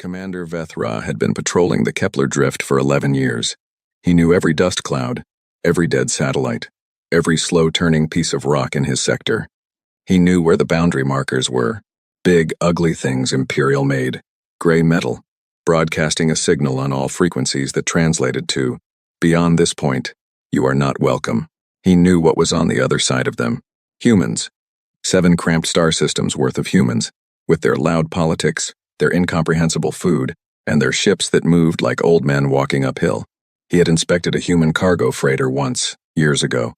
Commander Vethra had been patrolling the Kepler drift for 11 years. He knew every dust cloud, every dead satellite, every slow-turning piece of rock in his sector. He knew where the boundary markers were, big, ugly things Imperial made, gray metal, broadcasting a signal on all frequencies that translated to, "Beyond this point, you are not welcome." He knew what was on the other side of them. Humans. 7 cramped star systems worth of humans, with their loud politics, their incomprehensible food, and their ships that moved like old men walking uphill. He had inspected a human cargo freighter once, years ago.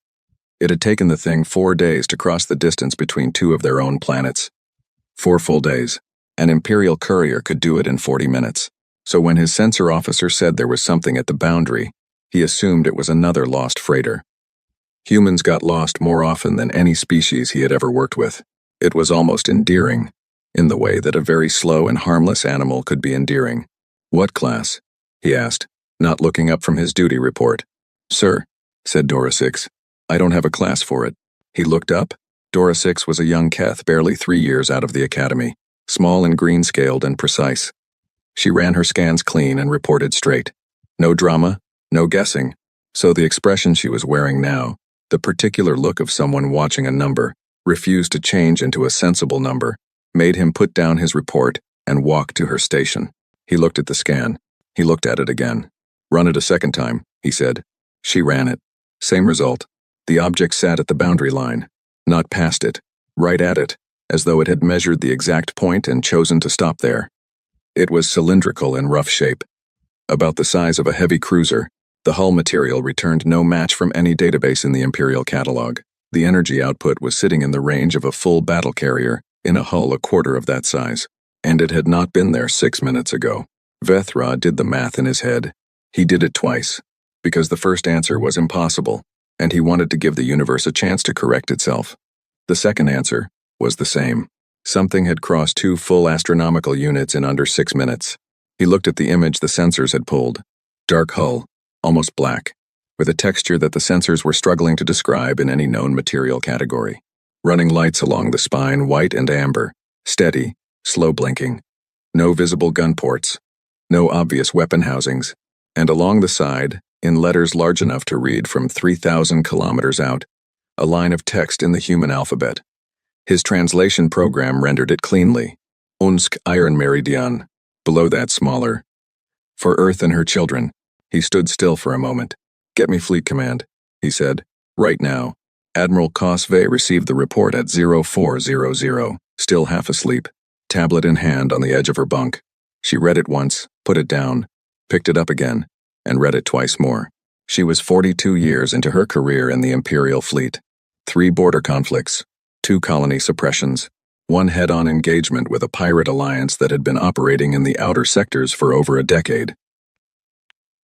It had taken the thing 4 days to cross the distance between 2 of their own planets. 4 full days. An Imperial courier could do it in 40 minutes. So when his sensor officer said there was something at the boundary, he assumed it was another lost freighter. Humans got lost more often than any species he had ever worked with. It was almost endearing, in the way that a very slow and harmless animal could be endearing. "What class?" he asked, not looking up from his duty report. "Sir," said Dora 6, "I don't have a class for it." He looked up. Dora 6 was a young Keth barely 3 years out of the academy, small and green-scaled and precise. She ran her scans clean and reported straight. No drama, no guessing. So the expression she was wearing now, the particular look of someone watching a number, refused to change into a sensible number, made him put down his report and walk to her station. He looked at the scan. He looked at it again. "Run it a second time," he said. She ran it. Same result. The object sat at the boundary line, not past it, right at it, as though it had measured the exact point and chosen to stop there. It was cylindrical in rough shape, about the size of a heavy cruiser. The hull material returned no match from any database in the Imperial catalog. The energy output was sitting in the range of a full battle carrier, in a hull a quarter of that size, and it had not been there 6 minutes ago. Vethra did the math in his head. He did it twice, because the first answer was impossible, and he wanted to give the universe a chance to correct itself. The second answer was the same. Something had crossed 2 full astronomical units in under 6 minutes. He looked at the image the sensors had pulled. Dark hull, almost black, with a texture that the sensors were struggling to describe in any known material category. Running lights along the spine, white and amber, steady, slow blinking. No visible gun ports, no obvious weapon housings, and along the side, in letters large enough to read from 3,000 kilometers out, a line of text in the human alphabet. His translation program rendered it cleanly. Unsk Iron Meridian. Below that smaller. For Earth and her children. He stood still for a moment. "Get me fleet command," he said. "Right now." Admiral Kosve received the report at 0400, still half asleep, tablet in hand on the edge of her bunk. She read it once, put it down, picked it up again, and read it twice more. She was 42 years into her career in the Imperial fleet. 3 border conflicts, 2 colony suppressions, 1 head-on engagement with a pirate alliance that had been operating in the outer sectors for over a decade.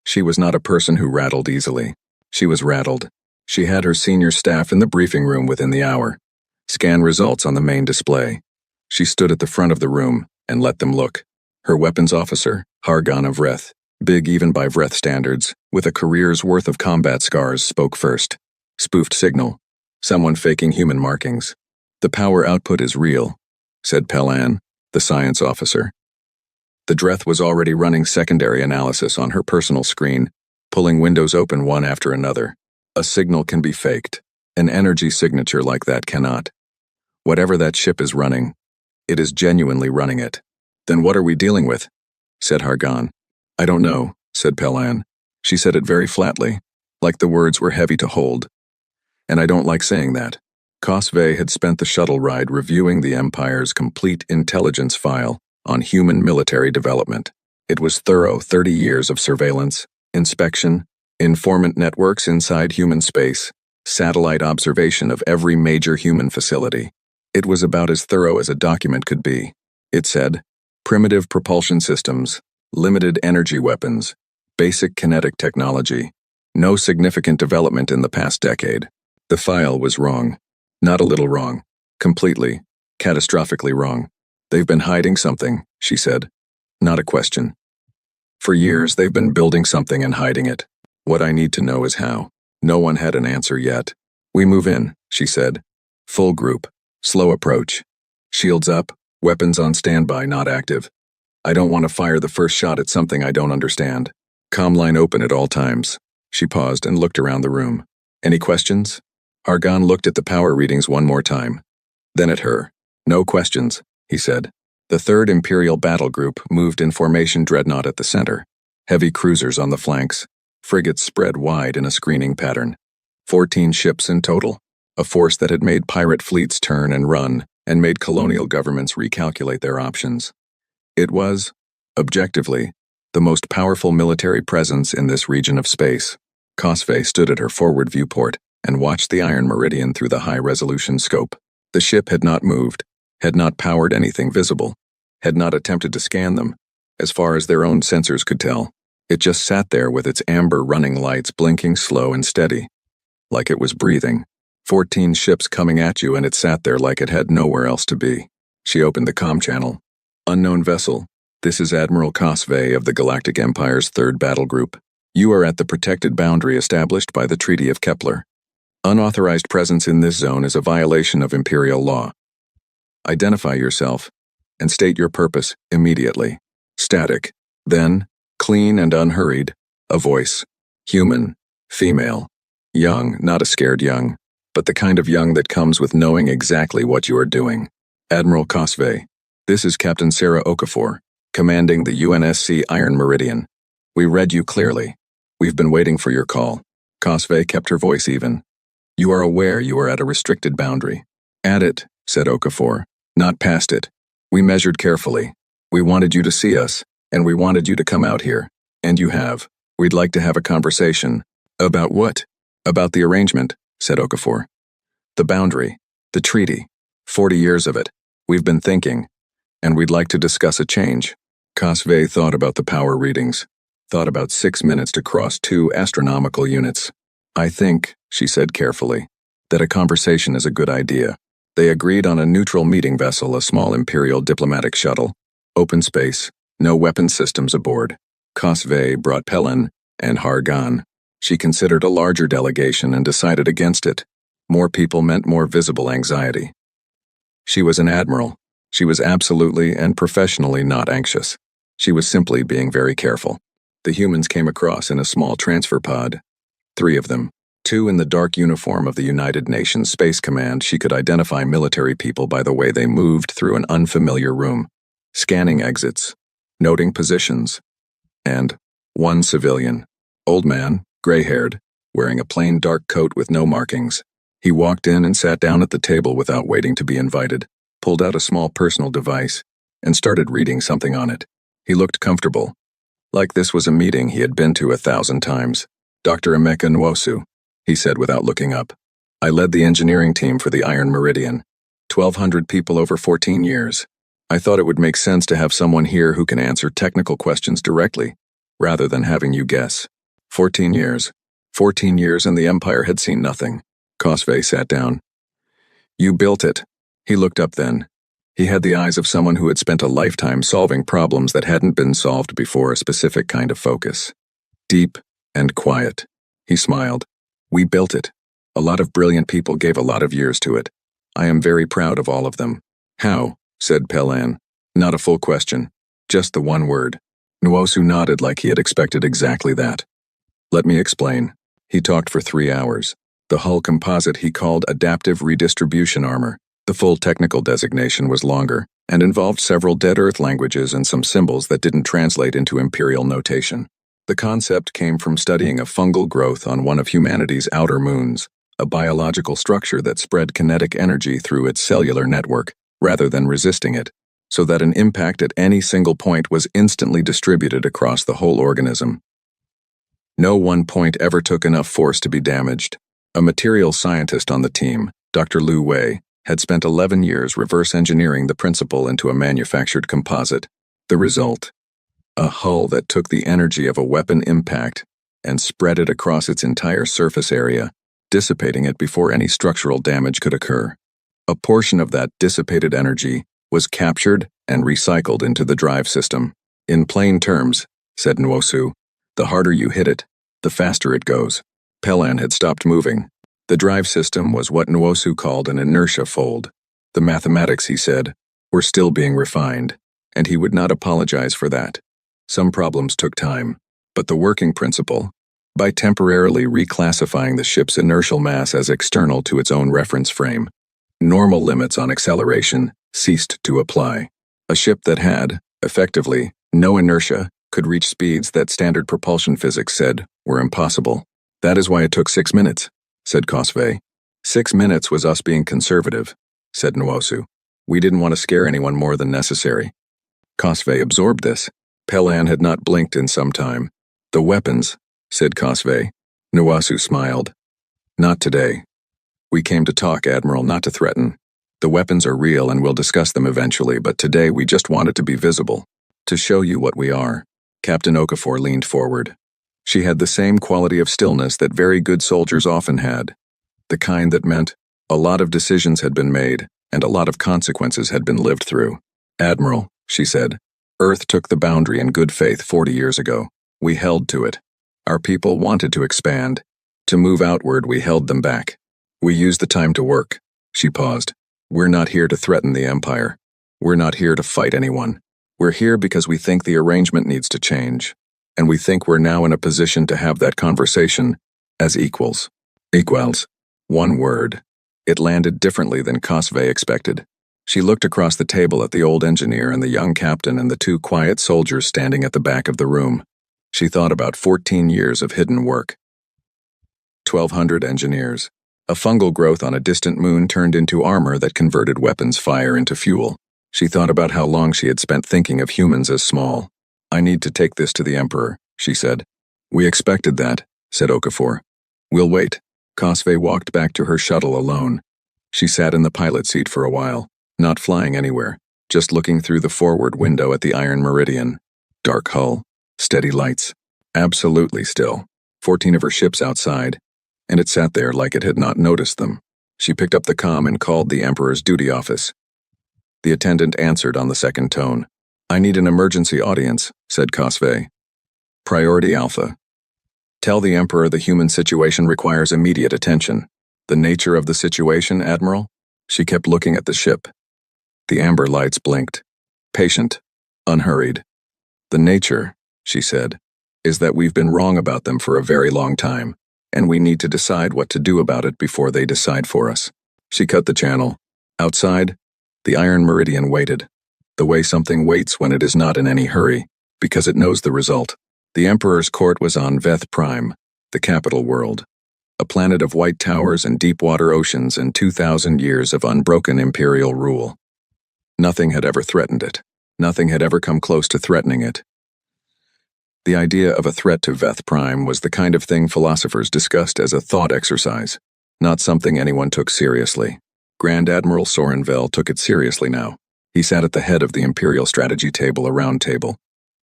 She was not a person who rattled easily. She was rattled. She had her senior staff in the briefing room within the hour. Scan results on the main display. She stood at the front of the room and let them look. Her weapons officer, Hargan of Vreth, big even by Vreth standards, with a career's worth of combat scars, spoke first. Spoofed signal. Someone faking human markings. "The power output is real," said Pelan, the science officer. The Dreth was already running secondary analysis on her personal screen, pulling windows open one after another. A signal can be faked. An energy signature like that cannot. Whatever that ship is running, it is genuinely running it. "Then what are we dealing with?" said Hargan. "I don't know," said Pelan. She said it very flatly, like the words were heavy to hold. And I don't like saying that. Kosve had spent the shuttle ride reviewing the Empire's complete intelligence file on human military development. It was thorough 30 years of surveillance, inspection, informant networks inside human space, satellite observation of every major human facility. It was about as thorough as a document could be. It said, primitive propulsion systems, limited energy weapons, basic kinetic technology, no significant development in the past decade. The file was wrong. Not a little wrong. Completely, catastrophically wrong. "They've been hiding something," she said. Not a question. "For years they've been building something and hiding it. What I need to know is how." No one had an answer yet. "We move in," she said. "Full group. Slow approach. Shields up, weapons on standby, not active. I don't want to fire the first shot at something I don't understand. Comm line open at all times. She paused and looked around the room. Any questions? Argon looked at the power readings one more time. Then at her. No questions, he said. The 3rd Imperial Battle Group moved in formation dreadnought at the center. Heavy cruisers on the flanks. Frigates spread wide in a screening pattern. 14 ships in total. A force that had made pirate fleets turn and run, and made colonial governments recalculate their options. It was, objectively, the most powerful military presence in this region of space. Cosve stood at her forward viewport and watched the Iron Meridian through the high-resolution scope. The ship had not moved, had not powered anything visible, had not attempted to scan them, as far as their own sensors could tell. It just sat there with its amber running lights blinking slow and steady, like it was breathing. 14 ships coming at you, and it sat there like it had nowhere else to be. She opened the comm channel. Unknown vessel, this is Admiral Cosve of the Galactic Empire's 3rd Battle Group. You are at the protected boundary established by the Treaty of Kepler. Unauthorized presence in this zone is a violation of Imperial law. Identify yourself and state your purpose immediately. Static. Then, clean and unhurried, a voice. Human. Female. Young, not a scared young, but the kind of young that comes with knowing exactly what you are doing. Admiral Cosve, this is Captain Sarah Okafor, commanding the UNSC Iron Meridian. We read you clearly. We've been waiting for your call. Cosve kept her voice even. You are aware you are at a restricted boundary. At it, said Okafor, not past it. We measured carefully. We wanted you to see us, and we wanted you to come out here. And you have. We'd like to have a conversation. About what? About the arrangement, said Okafor. The boundary. The treaty. 40 years of it. We've been thinking. And we'd like to discuss a change. Cosve thought about the power readings. Thought about 6 minutes to cross 2 astronomical units. I think, she said carefully, that a conversation is a good idea. They agreed on a neutral meeting vessel, a small Imperial diplomatic shuttle. Open space, no weapon systems aboard. Cosve brought Pelin and Hargan. She considered a larger delegation and decided against it. More people meant more visible anxiety. She was an admiral. She was absolutely and professionally not anxious. She was simply being very careful. The humans came across in a small transfer pod. 3 of them. 2 in the dark uniform of the United Nations Space Command. She could identify military people by the way they moved through an unfamiliar room, scanning exits, noting positions. And 1 civilian. Old man, gray-haired, wearing a plain dark coat with no markings. He walked in and sat down at the table without waiting to be invited, pulled out a small personal device, and started reading something on it. He looked comfortable, like this was a meeting he had been to 1,000 times. Dr. Emeka Nwosu, he said without looking up. I led the engineering team for the Iron Meridian. 1,200 people over 14 years. I thought it would make sense to have someone here who can answer technical questions directly, rather than having you guess. 14 years. 14 years and the Empire had seen nothing. Cosve sat down. You built it. He looked up then. He had the eyes of someone who had spent a lifetime solving problems that hadn't been solved before, a specific kind of focus. Deep and quiet. He smiled. We built it. A lot of brilliant people gave a lot of years to it. I am very proud of all of them. How? Said Pelin. Not a full question. Just the one word. Nwosu nodded like he had expected exactly that. Let me explain. He talked for 3 hours. The hull composite he called adaptive redistribution armor. The full technical designation was longer, and involved several Dead Earth languages and some symbols that didn't translate into Imperial notation. The concept came from studying a fungal growth on one of humanity's outer moons, a biological structure that spread kinetic energy through its cellular network, rather than resisting it, so that an impact at any single point was instantly distributed across the whole organism. No one point ever took enough force to be damaged. A material scientist on the team, Dr. Lu Wei, had spent 11 years reverse engineering the principle into a manufactured composite. The result? A hull that took the energy of a weapon impact and spread it across its entire surface area, dissipating it before any structural damage could occur. A portion of that dissipated energy was captured and recycled into the drive system. In plain terms, said Nwosu, the harder you hit it, the faster it goes. Pelin had stopped moving. The drive system was what Nwosu called an inertia fold. The mathematics, he said, were still being refined, and he would not apologize for that. Some problems took time, but the working principle, by temporarily reclassifying the ship's inertial mass as external to its own reference frame, normal limits on acceleration ceased to apply. A ship that had, effectively, no inertia could reach speeds that standard propulsion physics said were impossible. That is why it took 6 minutes, said Cosve. 6 minutes was us being conservative, said Nwosu. We didn't want to scare anyone more than necessary. Cosve absorbed this. Pelan had not blinked in some time. The weapons, said Cosve. Nwosu smiled. Not today. We came to talk, Admiral, not to threaten. The weapons are real and we'll discuss them eventually, but today we just wanted to be visible. To show you what we are. Captain Okafor leaned forward. She had the same quality of stillness that very good soldiers often had. The kind that meant a lot of decisions had been made and a lot of consequences had been lived through. Admiral, she said, Earth took the boundary in good faith 40 years ago. We held to it. Our people wanted to expand. To move outward, we held them back. We used the time to work. She paused. We're not here to threaten the Empire. We're not here to fight anyone. We're here because we think the arrangement needs to change, and we think we're now in a position to have that conversation as equals. Equals. One word. It landed differently than Cosve expected. She looked across the table at the old engineer and the young captain and the 2 quiet soldiers standing at the back of the room. She thought about 14 years of hidden work. 1,200 engineers. A fungal growth on a distant moon turned into armor that converted weapons fire into fuel. She thought about how long she had spent thinking of humans as small. I need to take this to the Emperor, she said. We expected that, said Okafor. We'll wait. Cosve walked back to her shuttle alone. She sat in the pilot seat for a while, not flying anywhere, just looking through the forward window at the Iron Meridian. Dark hull, steady lights, absolutely still. 14 of her ships outside, and it sat there like it had not noticed them. She picked up the comm and called the Emperor's duty office. The attendant answered on the second tone. I need an emergency audience, said Cosve. Priority Alpha. Tell the Emperor the human situation requires immediate attention. The nature of the situation, Admiral? She kept looking at the ship. The amber lights blinked. Patient. Unhurried. The nature, she said, is that we've been wrong about them for a very long time, and we need to decide what to do about it before they decide for us. She cut the channel. Outside, the Iron Meridian waited. The way something waits when it is not in any hurry, because it knows the result. The Emperor's court was on Veth Prime, the capital world. A planet of white towers and deep-water oceans and 2,000 years of unbroken imperial rule. Nothing had ever threatened it. Nothing had ever come close to threatening it. The idea of a threat to Veth Prime was the kind of thing philosophers discussed as a thought exercise, not something anyone took seriously. Grand Admiral Sorenvel took it seriously now. He sat at the head of the Imperial Strategy Table, a round table.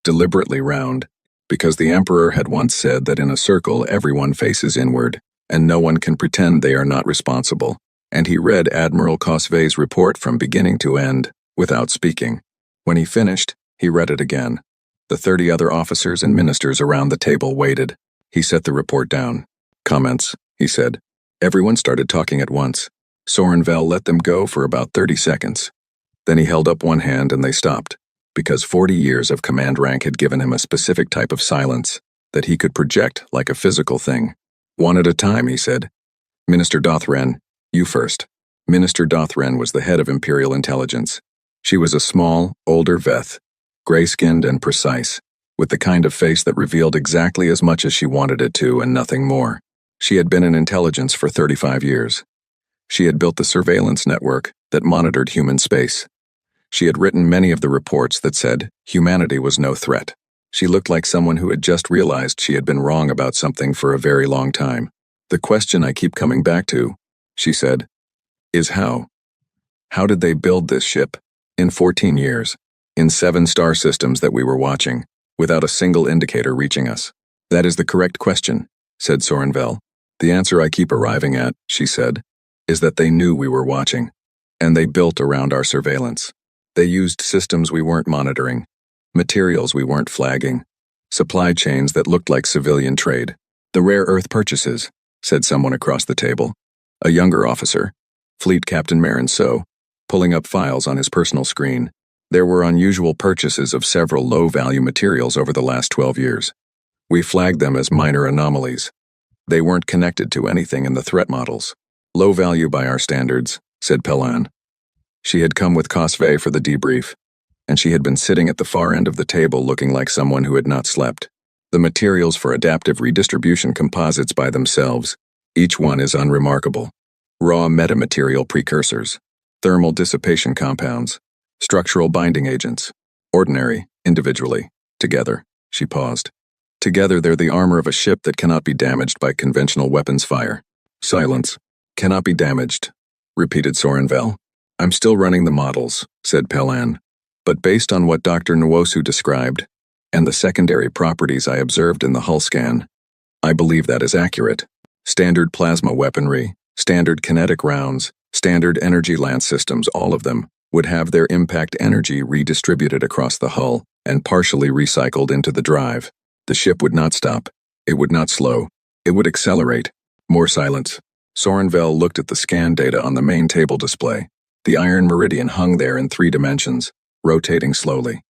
Deliberately round, because the Emperor had once said that in a circle everyone faces inward, and no one can pretend they are not responsible, and he read Admiral Cosve's report from beginning to end, without speaking. When he finished, he read it again. The 30 other officers and ministers around the table waited. He set the report down. Comments, he said. Everyone started talking at once. Sorenvel let them go for about 30 seconds. Then he held up one hand and they stopped, because 40 years of command rank had given him a specific type of silence that he could project like a physical thing. One at a time, he said. Minister Dothran, you first. Minister Dothran was the head of Imperial Intelligence. She was a small, older Veth, gray-skinned and precise, with the kind of face that revealed exactly as much as she wanted it to and nothing more. She had been in intelligence for 35 years. She had built the surveillance network that monitored human space. She had written many of the reports that said humanity was no threat. She looked like someone who had just realized she had been wrong about something for a very long time. The question I keep coming back to, she said, is how? How did they build this ship? In 14 years, in 7 star systems that we were watching, without a single indicator reaching us. That is the correct question, said Sorenvel. The answer I keep arriving at, she said, is that they knew we were watching, and they built around our surveillance. They used systems we weren't monitoring, materials we weren't flagging, supply chains that looked like civilian trade. The rare earth purchases, said someone across the table. A younger officer, Fleet Captain Marin So, pulling up files on his personal screen. There were unusual purchases of several low-value materials over the last 12 years. We flagged them as minor anomalies. They weren't connected to anything in the threat models. Low value by our standards, said Pellan. She had come with Cosve for the debrief, and she had been sitting at the far end of the table looking like someone who had not slept. The materials for adaptive redistribution composites by themselves, each one is unremarkable. Raw metamaterial precursors, thermal dissipation compounds, structural binding agents, ordinary, individually, together, she paused. Together they're the armor of a ship that cannot be damaged by conventional weapons fire. Silence. Cannot be damaged, repeated Sorenvel. I'm still running the models, said Pellan. But based on what Dr. Nwosu described, and the secondary properties I observed in the hull scan, I believe that is accurate. Standard plasma weaponry, standard kinetic rounds, standard energy lance systems, all of them, would have their impact energy redistributed across the hull and partially recycled into the drive. The ship would not stop. It would not slow. It would accelerate. More silence. Sorenvel looked at the scan data on the main table display. The iron meridian hung there in 3 dimensions, rotating slowly.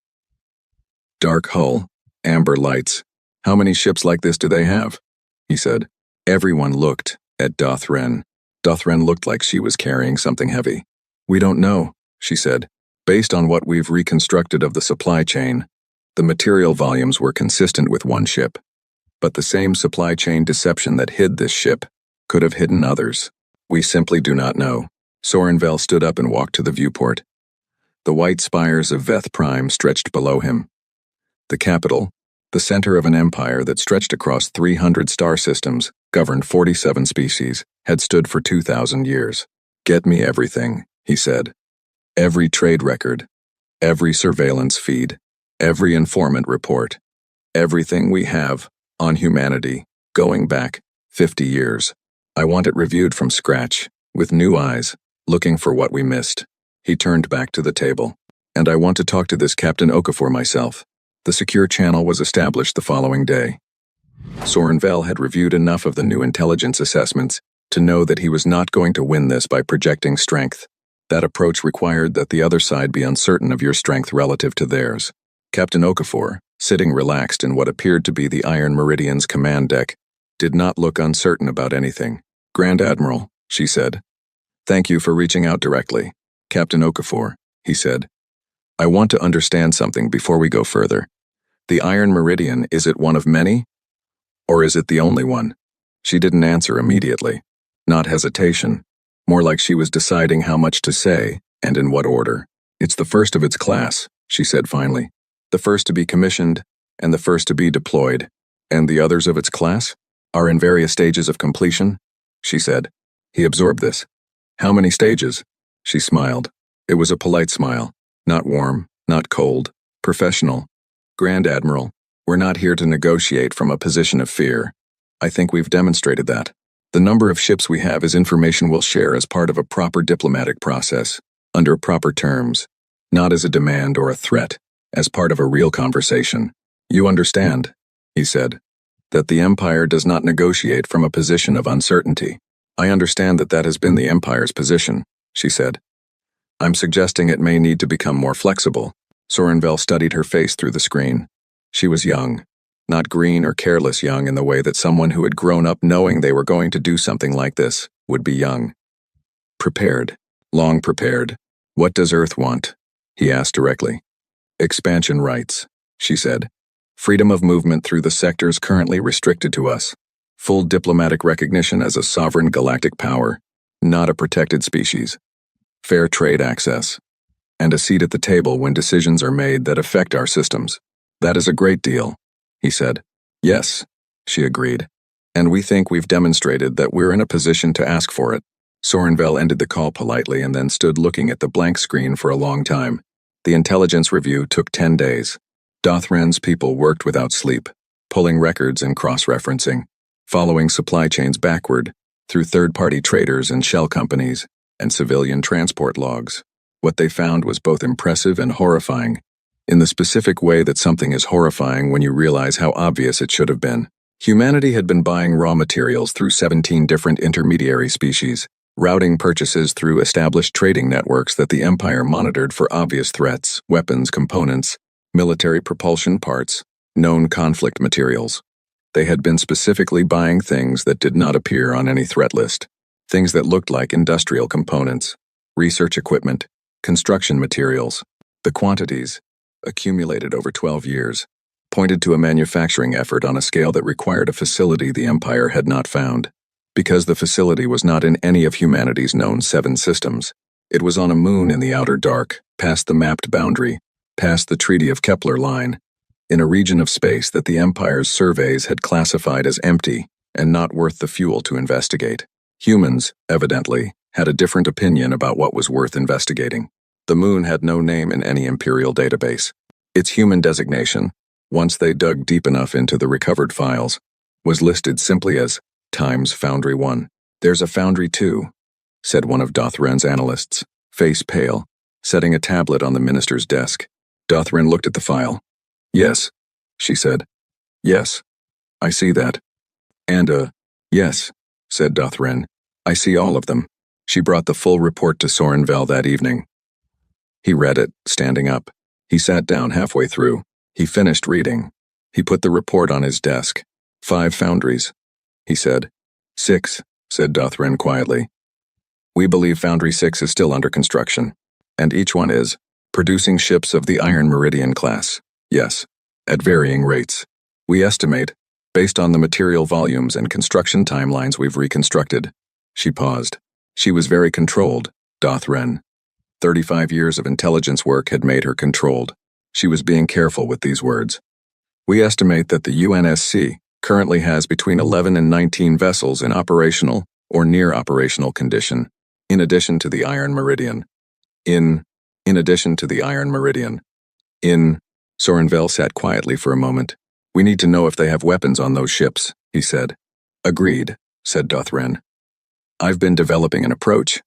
Dark hull, amber lights. How many ships like this do they have? He said. Everyone looked at Dothren. Dothren looked like she was carrying something heavy. We don't know, she said. Based on what we've reconstructed of the supply chain, the material volumes were consistent with one ship. But the same supply chain deception that hid this ship could have hidden others. We simply do not know. Sorenvel stood up and walked to the viewport. The white spires of Veth Prime stretched below him. The capital, the center of an empire that stretched across 300 star systems, governed 47 species, had stood for 2,000 years. Get me everything, he said. Every trade record, every surveillance feed, every informant report, everything we have on humanity, going back 50 years. I want it reviewed from scratch, with new eyes, looking for what we missed. He turned back to the table. And I want to talk to this Captain Okafor myself. The secure channel was established the following day. Sorenvel had reviewed enough of the new intelligence assessments to know that he was not going to win this by projecting strength. That approach required that the other side be uncertain of your strength relative to theirs. Captain Okafor, sitting relaxed in what appeared to be the Iron Meridian's command deck, did not look uncertain about anything. Grand Admiral, she said. Thank you for reaching out directly. Captain Okafor, he said. I want to understand something before we go further. The Iron Meridian, is it one of many? Or is it the only one? She didn't answer immediately. Not hesitation. More like she was deciding how much to say, and in what order. It's the first of its class, she said finally. The first to be commissioned, and the first to be deployed. And the others of its class are in various stages of completion, she said. He absorbed this. How many stages? She smiled. It was a polite smile. Not warm, not cold, professional. Grand Admiral, we're not here to negotiate from a position of fear. I think we've demonstrated that. The number of ships we have is information we'll share as part of a proper diplomatic process, under proper terms, not as a demand or a threat, as part of a real conversation. You understand, he said, that the Empire does not negotiate from a position of uncertainty. I understand that that has been the Empire's position, she said. I'm suggesting it may need to become more flexible. Sorenvel studied her face through the screen. She was young, not green or careless young in the way that someone who had grown up knowing they were going to do something like this would be young. Prepared, long prepared. What does Earth want? He asked directly. Expansion rights, she said. Freedom of movement through the sectors currently restricted to us. Full diplomatic recognition as a sovereign galactic power, not a protected species. Fair trade access. And a seat at the table when decisions are made that affect our systems. That is a great deal, he said. Yes, she agreed. And we think we've demonstrated that we're in a position to ask for it. Sorenvel ended the call politely and then stood looking at the blank screen for a long time. The intelligence review took 10 days. Dothran's people worked without sleep, pulling records and cross-referencing, following supply chains backward, through third-party traders and shell companies, and civilian transport logs. What they found was both impressive and horrifying, in the specific way that something is horrifying when you realize how obvious it should have been. Humanity had been buying raw materials through 17 different intermediary species, routing purchases through established trading networks that the Empire monitored for obvious threats, weapons components, military propulsion parts, known conflict materials. They had been specifically buying things that did not appear on any threat list, things that looked like industrial components, research equipment, construction materials. The quantities, accumulated over 12 years, pointed to a manufacturing effort on a scale that required a facility the Empire had not found. Because the facility was not in any of humanity's known 7 systems, it was on a moon in the outer dark, past the mapped boundary, past the Treaty of Kepler line, in a region of space that the Empire's surveys had classified as empty and not worth the fuel to investigate. Humans, evidently, had a different opinion about what was worth investigating. The moon had no name in any Imperial database. Its human designation, once they dug deep enough into the recovered files, was listed simply as Times Foundry 1. "There's a Foundry 2, said one of Dothran's analysts, face pale, setting a tablet on the minister's desk. Dothran looked at the file. "Yes," she said. "Yes, I see that." "And, yes," said Dothran. "I see all of them." She brought the full report to Sorenvel that evening. He read it, standing up. He sat down halfway through. He finished reading. He put the report on his desk. 5 foundries, he said. 6, said Dothran quietly. "We believe Foundry 6 is still under construction, and each one is producing ships of the Iron Meridian class. Yes, at varying rates. We estimate, based on the material volumes and construction timelines we've reconstructed." She paused. She was very controlled, Dothran. 35 years of intelligence work had made her controlled. She was being careful with these words. "We estimate that the UNSC currently has between 11 and 19 vessels in operational or near operational condition, in addition to the Iron Meridian. In addition to the Iron Meridian. Sorenvel sat quietly for a moment. "We need to know if they have weapons on those ships," he said. "Agreed," said Dothran. "I've been developing an approach."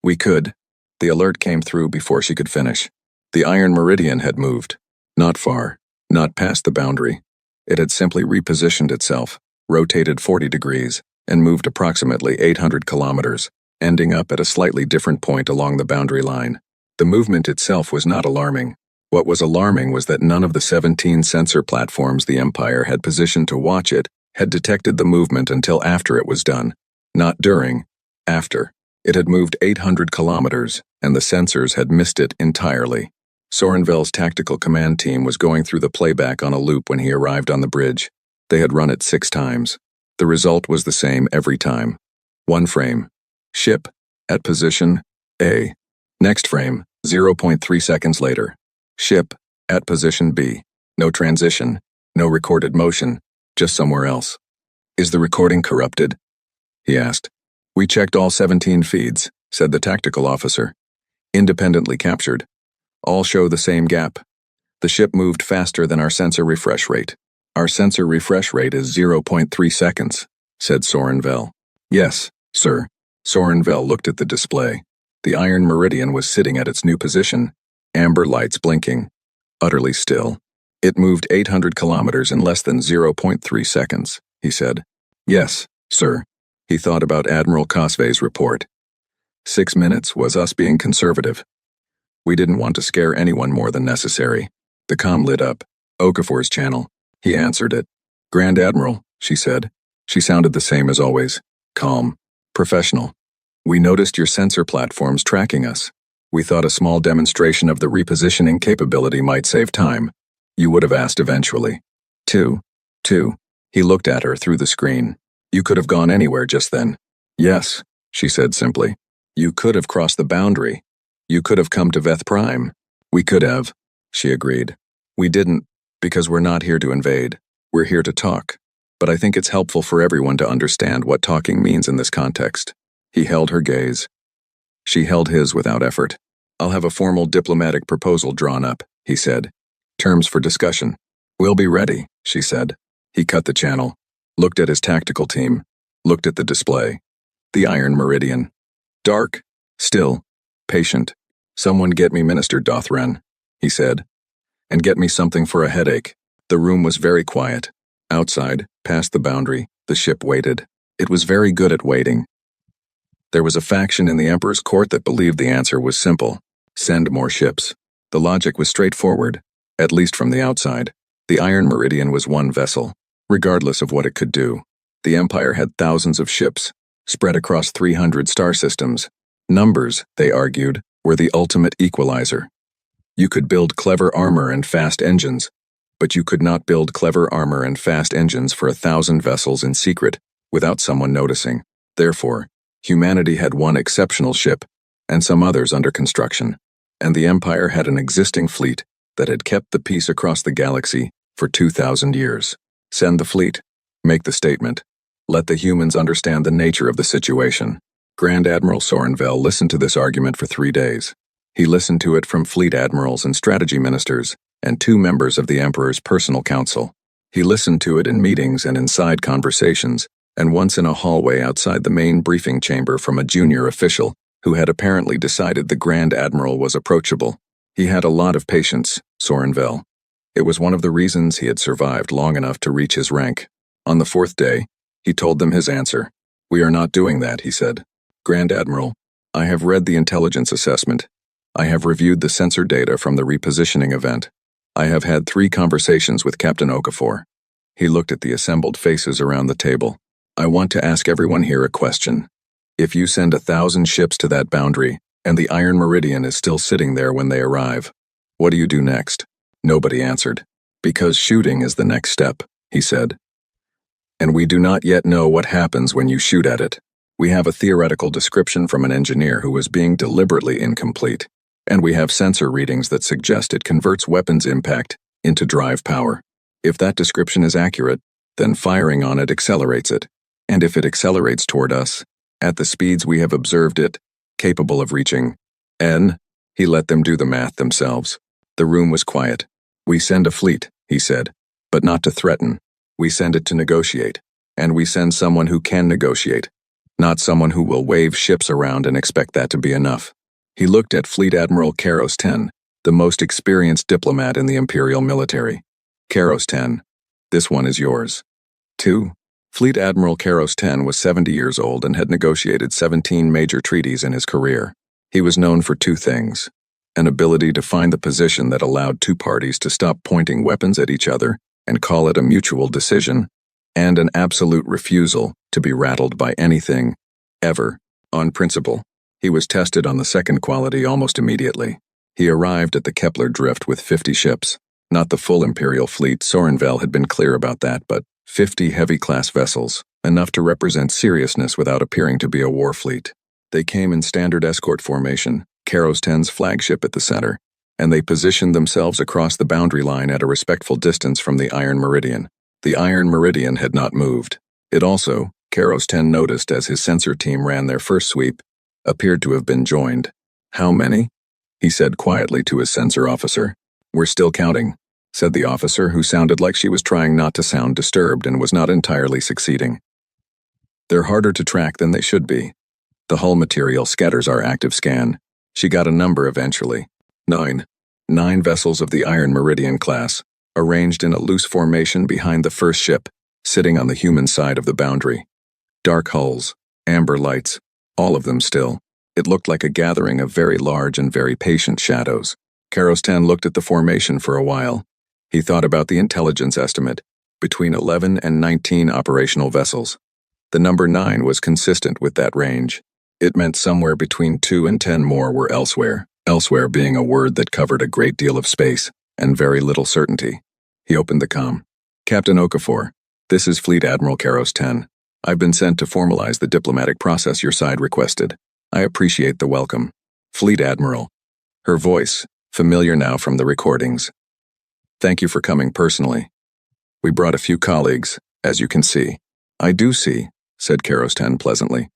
"We could." The alert came through before she could finish. The Iron Meridian had moved. Not far, not past the boundary. It had simply repositioned itself, rotated 40 degrees, and moved approximately 800 kilometers, ending up at a slightly different point along the boundary line. The movement itself was not alarming. What was alarming was that none of the 17 sensor platforms the Empire had positioned to watch it had detected the movement until after it was done. Not during, after. It had moved 800 kilometers, and the sensors had missed it entirely. Sorenvel's tactical command team was going through the playback on a loop when he arrived on the bridge. They had run it 6 times. The result was the same every time. 1 frame. Ship, at position A. Next frame, 0.3 seconds later. Ship, at position B. No transition, no recorded motion, just somewhere else. "Is the recording corrupted?" he asked. "We checked all 17 feeds," said the tactical officer. "Independently captured. All show the same gap. The ship moved faster than our sensor refresh rate. Our sensor refresh rate is 0.3 seconds, said Sorenvel. "Yes, sir." Sorenvel looked at the display. The Iron Meridian was sitting at its new position, amber lights blinking, utterly still. "It moved 800 kilometers in less than 0.3 seconds, he said. "Yes, sir." He thought about Admiral Cosve's report. 6 minutes was us being conservative. We didn't want to scare anyone more than necessary. The comm lit up. "Okafor's channel." He answered it. "Grand Admiral," she said. She sounded the same as always. Calm. Professional. "We noticed your sensor platforms tracking us. We thought a small demonstration of the repositioning capability might save time. You would have asked eventually." Two. He looked at her through the screen. "You could have gone anywhere just then." "Yes," she said simply. "You could have crossed the boundary. You could have come to Veth Prime." "We could have," she agreed. "We didn't, because we're not here to invade. We're here to talk. But I think it's helpful for everyone to understand what talking means in this context." He held her gaze. She held his without effort. "I'll have a formal diplomatic proposal drawn up," he said. "Terms for discussion." "We'll be ready," she said. He cut the channel, looked at his tactical team, looked at the display. The Iron Meridian. Dark, still, patient. "Someone get me Minister Dothran," he said. "And get me something for a headache." The room was very quiet. Outside, past the boundary, the ship waited. It was very good at waiting. There was a faction in the Emperor's court that believed the answer was simple: send more ships. The logic was straightforward, at least from the outside. The Iron Meridian was one vessel, regardless of what it could do. The Empire had thousands of ships, spread across 300 star systems. Numbers, they argued, were the ultimate equalizer. You could build clever armor and fast engines, but you could not build clever armor and fast engines for 1,000 vessels in secret without someone noticing. Therefore, humanity had one exceptional ship and some others under construction, and the Empire had an existing fleet that had kept the peace across the galaxy for 2,000 years. Send the fleet. Make the statement. Let the humans understand the nature of the situation. Grand Admiral Sorenvel listened to this argument for 3 days. He listened to it from fleet admirals and strategy ministers and 2 members of the Emperor's personal council. He listened to it in meetings and in side conversations, and once in a hallway outside the main briefing chamber from a junior official who had apparently decided the Grand Admiral was approachable. He had a lot of patience, Sorenvel. It was one of the reasons he had survived long enough to reach his rank. On the 4th day, he told them his answer. "We are not doing that," he said. "Grand Admiral, I have read the intelligence assessment. I have reviewed the sensor data from the repositioning event. I have had 3 conversations with Captain Okafor." He looked at the assembled faces around the table. "I want to ask everyone here a question. If you send 1,000 ships to that boundary, and the Iron Meridian is still sitting there when they arrive, what do you do next?" Nobody answered. "Because shooting is the next step," he said. "And we do not yet know what happens when you shoot at it. We have a theoretical description from an engineer who was being deliberately incomplete, and we have sensor readings that suggest it converts weapons impact into drive power. If that description is accurate, then firing on it accelerates it. And if it accelerates toward us, at the speeds we have observed it, capable of reaching N," he let them do the math themselves. The room was quiet. "We send a fleet," he said, "but not to threaten. We send it to negotiate, and we send someone who can negotiate, not someone who will wave ships around and expect that to be enough." He looked at Fleet Admiral Karos 10, the most experienced diplomat in the Imperial military. "Karos 10, this one is yours." 2. Fleet Admiral Karos 10 was 70 years old and had negotiated 17 major treaties in his career. He was known for 2 things: an ability to find the position that allowed 2 parties to stop pointing weapons at each other and call it a mutual decision, and an absolute refusal to be rattled by anything, ever, on principle. He was tested on the second quality almost immediately. He arrived at the Kepler Drift with 50 ships. Not the full Imperial fleet, Sorenvel had been clear about that, but 50 heavy-class vessels, enough to represent seriousness without appearing to be a war fleet. They came in standard escort formation, Karos 10's flagship at the center, and they positioned themselves across the boundary line at a respectful distance from the Iron Meridian. The Iron Meridian had not moved. It also, Karos 10 noticed as his sensor team ran their first sweep, appeared to have been joined. "How many?" he said quietly to his sensor officer. "We're still counting," said the officer, who sounded like she was trying not to sound disturbed and was not entirely succeeding. "They're harder to track than they should be. The hull material scatters our active scan." She got a number eventually. 9. 9 vessels of the Iron Meridian class, arranged in a loose formation behind the first ship, sitting on the human side of the boundary. Dark hulls, amber lights, all of them still. It looked like a gathering of very large and very patient shadows. Karos 10 looked at the formation for a while. He thought about the intelligence estimate, between 11 and 19 operational vessels. The number 9 was consistent with that range. It meant somewhere between 2 and 10 more were elsewhere, elsewhere being a word that covered a great deal of space and very little certainty. He opened the comm. "Captain Okafor, this is Fleet Admiral Karos 10. I've been sent to formalize the diplomatic process your side requested. I appreciate the welcome. Fleet Admiral." Her voice, familiar now from the recordings. "Thank you for coming personally. We brought a few colleagues, as you can see." "I do see," said Karos 10 pleasantly.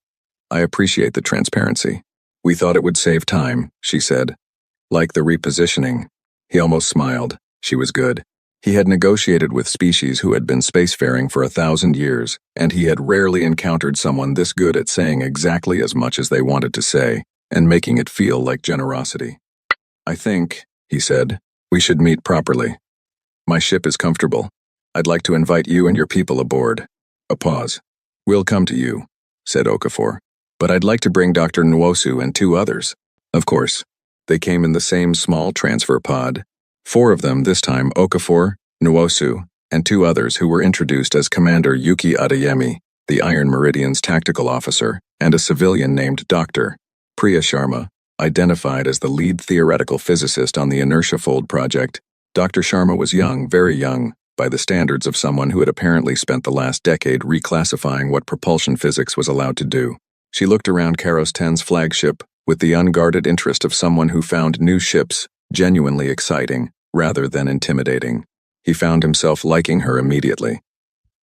"I appreciate the transparency. We thought it would save time," she said. "Like the repositioning." He almost smiled. She was good. He had negotiated with species who had been spacefaring for 1,000 years, and he had rarely encountered someone this good at saying exactly as much as they wanted to say, and making it feel like generosity. "I think," he said, "we should meet properly. My ship is comfortable. I'd like to invite you and your people aboard." A pause. "We'll come to you," said Okafor. But I'd like to bring Dr. Nwosu and 2 others. Of course. They came in the same small transfer pod. 4 of them, this time Okafor, Nwosu, and 2 others who were introduced as Commander Yuki Adeyemi, the Iron Meridian's tactical officer, and a civilian named Dr. Priya Sharma, identified as the lead theoretical physicist on the Inertia Fold project. Dr. Sharma was young, very young, by the standards of someone who had apparently spent the last decade reclassifying what propulsion physics was allowed to do. She looked around Karos 10's flagship with the unguarded interest of someone who found new ships genuinely exciting rather than intimidating. He found himself liking her immediately.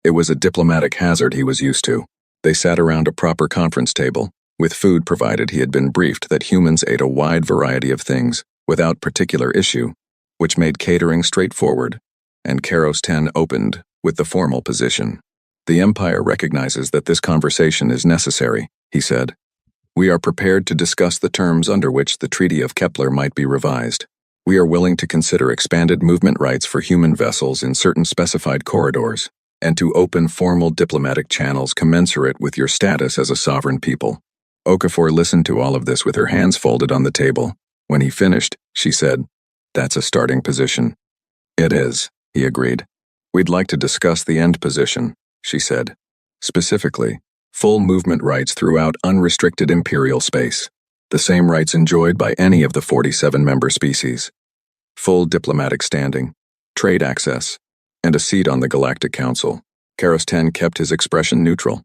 It was a diplomatic hazard he was used to. They sat around a proper conference table. With food provided, he had been briefed that humans ate a wide variety of things without particular issue, which made catering straightforward, and Karos 10 opened with the formal position. The Empire recognizes that this conversation is necessary, he said. We are prepared to discuss the terms under which the Treaty of Kepler might be revised. We are willing to consider expanded movement rights for human vessels in certain specified corridors, and to open formal diplomatic channels commensurate with your status as a sovereign people. Okafor listened to all of this with her hands folded on the table. When he finished, she said, "That's a starting position." "It is," he agreed. "We'd like to discuss the end position," she said. "Specifically, full movement rights throughout unrestricted imperial space, the same rights enjoyed by any of the 47 member species. Full diplomatic standing, trade access, and a seat on the Galactic Council." Karos 10 kept his expression neutral.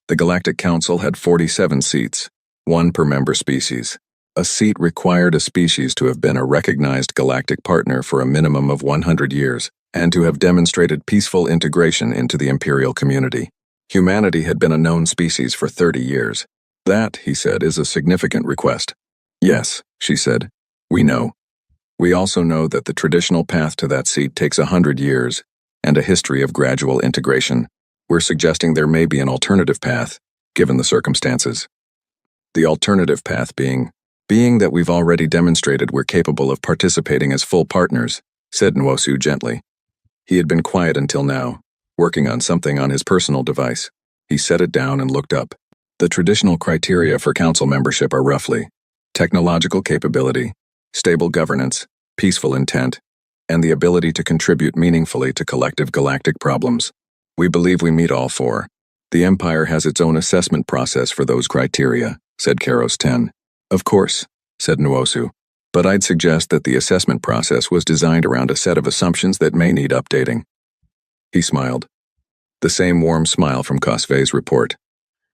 The Galactic Council had 47 seats, 1 per member species. A seat required a species to have been a recognized galactic partner for a minimum of 100 years, and to have demonstrated peaceful integration into the Imperial community. Humanity had been a known species for 30 years. "That," he said, "is a significant request." "Yes," she said. "We know. We also know that the traditional path to that seat takes 100 years, and a history of gradual integration. We're suggesting there may be an alternative path, given the circumstances. The alternative path being that we've already demonstrated we're capable of participating as full partners," said Nwosu gently. He had been quiet until now, working on something on his personal device. He set it down and looked up. "The traditional criteria for council membership are roughly technological capability, stable governance, peaceful intent, and the ability to contribute meaningfully to collective galactic problems. We believe we meet all 4. The Empire has its own assessment process for those criteria," said Karos 10. "Of course," said Nwosu, "but I'd suggest that the assessment process was designed around a set of assumptions that may need updating." He smiled. The same warm smile from Cosve's report.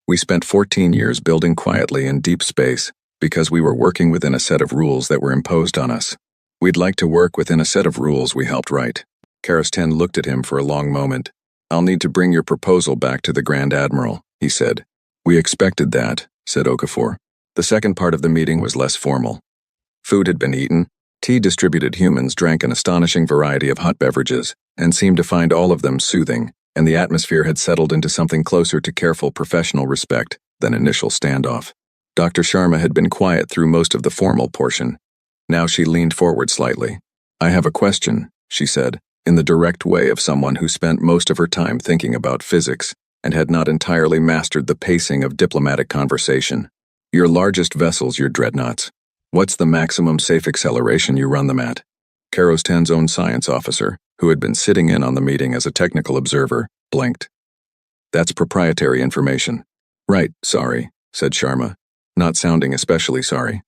"We spent 14 years building quietly in deep space because we were working within a set of rules that were imposed on us. We'd like to work within a set of rules we helped write." Karos 10 looked at him for a long moment. "I'll need to bring your proposal back to the Grand Admiral," he said. "We expected that," said Okafor. The second part of the meeting was less formal. Food had been eaten. Tea distributed humans drank an astonishing variety of hot beverages, and seemed to find all of them soothing, and the atmosphere had settled into something closer to careful professional respect than initial standoff. Dr. Sharma had been quiet through most of the formal portion. Now she leaned forward slightly. "I have a question," she said, in the direct way of someone who spent most of her time thinking about physics and had not entirely mastered the pacing of diplomatic conversation. "Your largest vessels, your dreadnoughts. What's the maximum safe acceleration you run them at?" Karos 10's own science officer, who had been sitting in on the meeting as a technical observer, blinked. "That's proprietary information." "Right, sorry," said Sharma, not sounding especially sorry.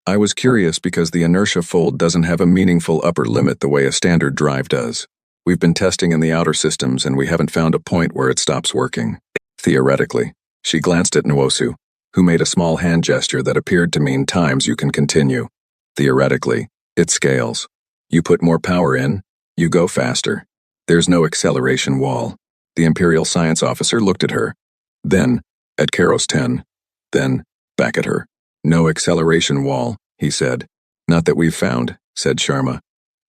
"I was curious because the inertia fold doesn't have a meaningful upper limit the way a standard drive does. We've been testing in the outer systems and we haven't found a point where it stops working. Theoretically." She glanced at Nwosu, who made a small hand gesture that appeared to mean times you can continue. "Theoretically, it scales. You put more power in, you go faster. There's no acceleration wall." The Imperial Science Officer looked at her, then at Karos 10, then back at her. "No acceleration wall," he said. "Not that we've found," said Sharma,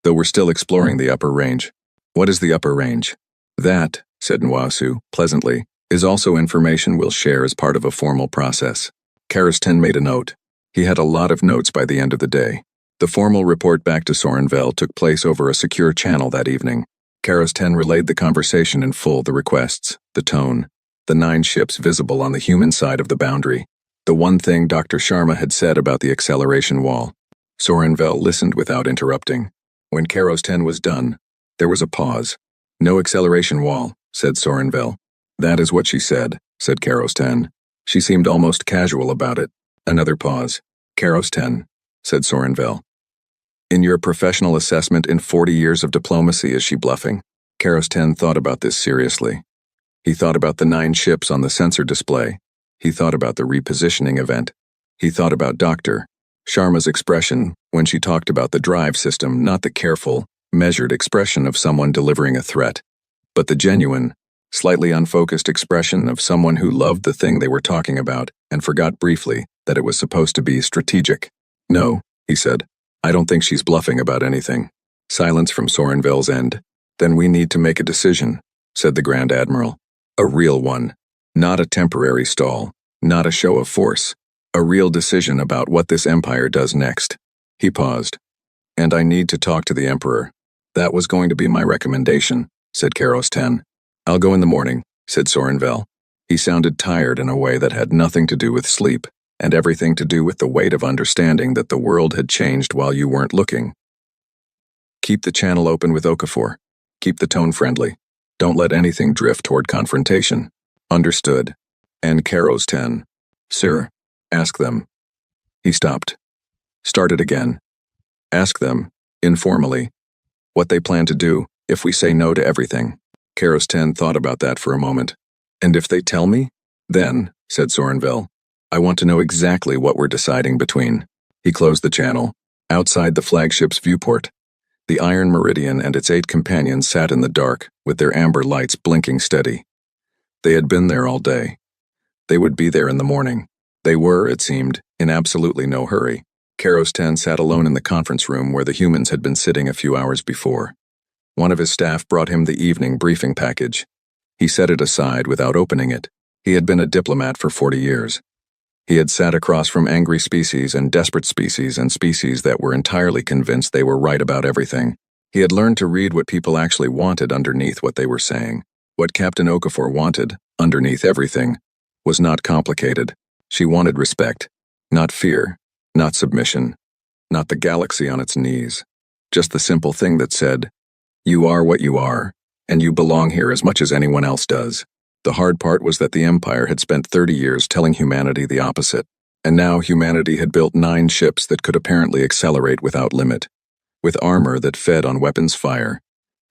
"though we're still exploring the upper range." "What is the upper range?" "That," said Nwosu, pleasantly, "is also information we'll share as part of a formal process." Karos 10 made a note. He had a lot of notes by the end of the day. The formal report back to Sorenvel took place over a secure channel that evening. Karos 10 relayed the conversation in full, the requests, the tone, the 9 ships visible on the human side of the boundary. The one thing Dr. Sharma had said about the acceleration wall. Sorenvel listened without interrupting. When Karos 10 was done, there was a pause. No acceleration wall, said Sorenvel. That is what she said Karos 10. She seemed almost casual about it. Another pause. Karos 10, said Sorenvel. In your professional assessment in 40 years of diplomacy, is she bluffing? Karos 10 thought about this seriously. He thought about the 9 ships on the sensor display. He thought about the repositioning event. He thought about Dr. Sharma's expression when she talked about the drive system, not the careful, measured expression of someone delivering a threat, but the genuine, slightly unfocused expression of someone who loved the thing they were talking about and forgot briefly that it was supposed to be strategic. No, he said. I don't think she's bluffing about anything. Silence from Sorenvel's end. Then we need to make a decision, said the Grand Admiral. A real one. Not a temporary stall. Not a show of force. A real decision about what this empire does next. He paused. And I need to talk to the Emperor. That was going to be my recommendation, said Karos 10. I'll go in the morning, said Sorenvel. He sounded tired in a way that had nothing to do with sleep, and everything to do with the weight of understanding that the world had changed while you weren't looking. Keep the channel open with Okafor. Keep the tone friendly. Don't let anything drift toward confrontation. Understood. And Karos 10. Sir, ask them. He stopped. Started again. Ask them, informally, what they plan to do if we say no to everything. Karos 10 thought about that for a moment. And if they tell me? Then, said Sorenvel, I want to know exactly what we're deciding between. He closed the channel. Outside the flagship's viewport, the Iron Meridian and its 8 companions sat in the dark, with their amber lights blinking steady. They had been there all day. They would be there in the morning. They were, it seemed, in absolutely no hurry. Karos 10 sat alone in the conference room where the humans had been sitting a few hours before. One of his staff brought him the evening briefing package. He set it aside without opening it. He had been a diplomat for 40 years. He had sat across from angry species and desperate species and species that were entirely convinced they were right about everything. He had learned to read what people actually wanted underneath what they were saying. What Captain Okafor wanted, underneath everything, was not complicated. She wanted respect, not fear, not submission, not the galaxy on its knees. Just the simple thing that said, you are what you are, and you belong here as much as anyone else does. The hard part was that the Empire had spent 30 years telling humanity the opposite, and now humanity had built 9 ships that could apparently accelerate without limit, with armor that fed on weapons fire,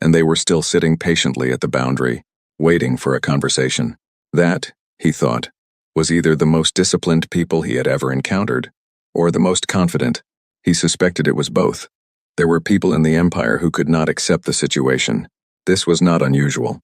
and they were still sitting patiently at the boundary, waiting for a conversation. That, he thought, was either the most disciplined people he had ever encountered, or the most confident. He suspected it was both. There were people in the Empire who could not accept the situation. This was not unusual.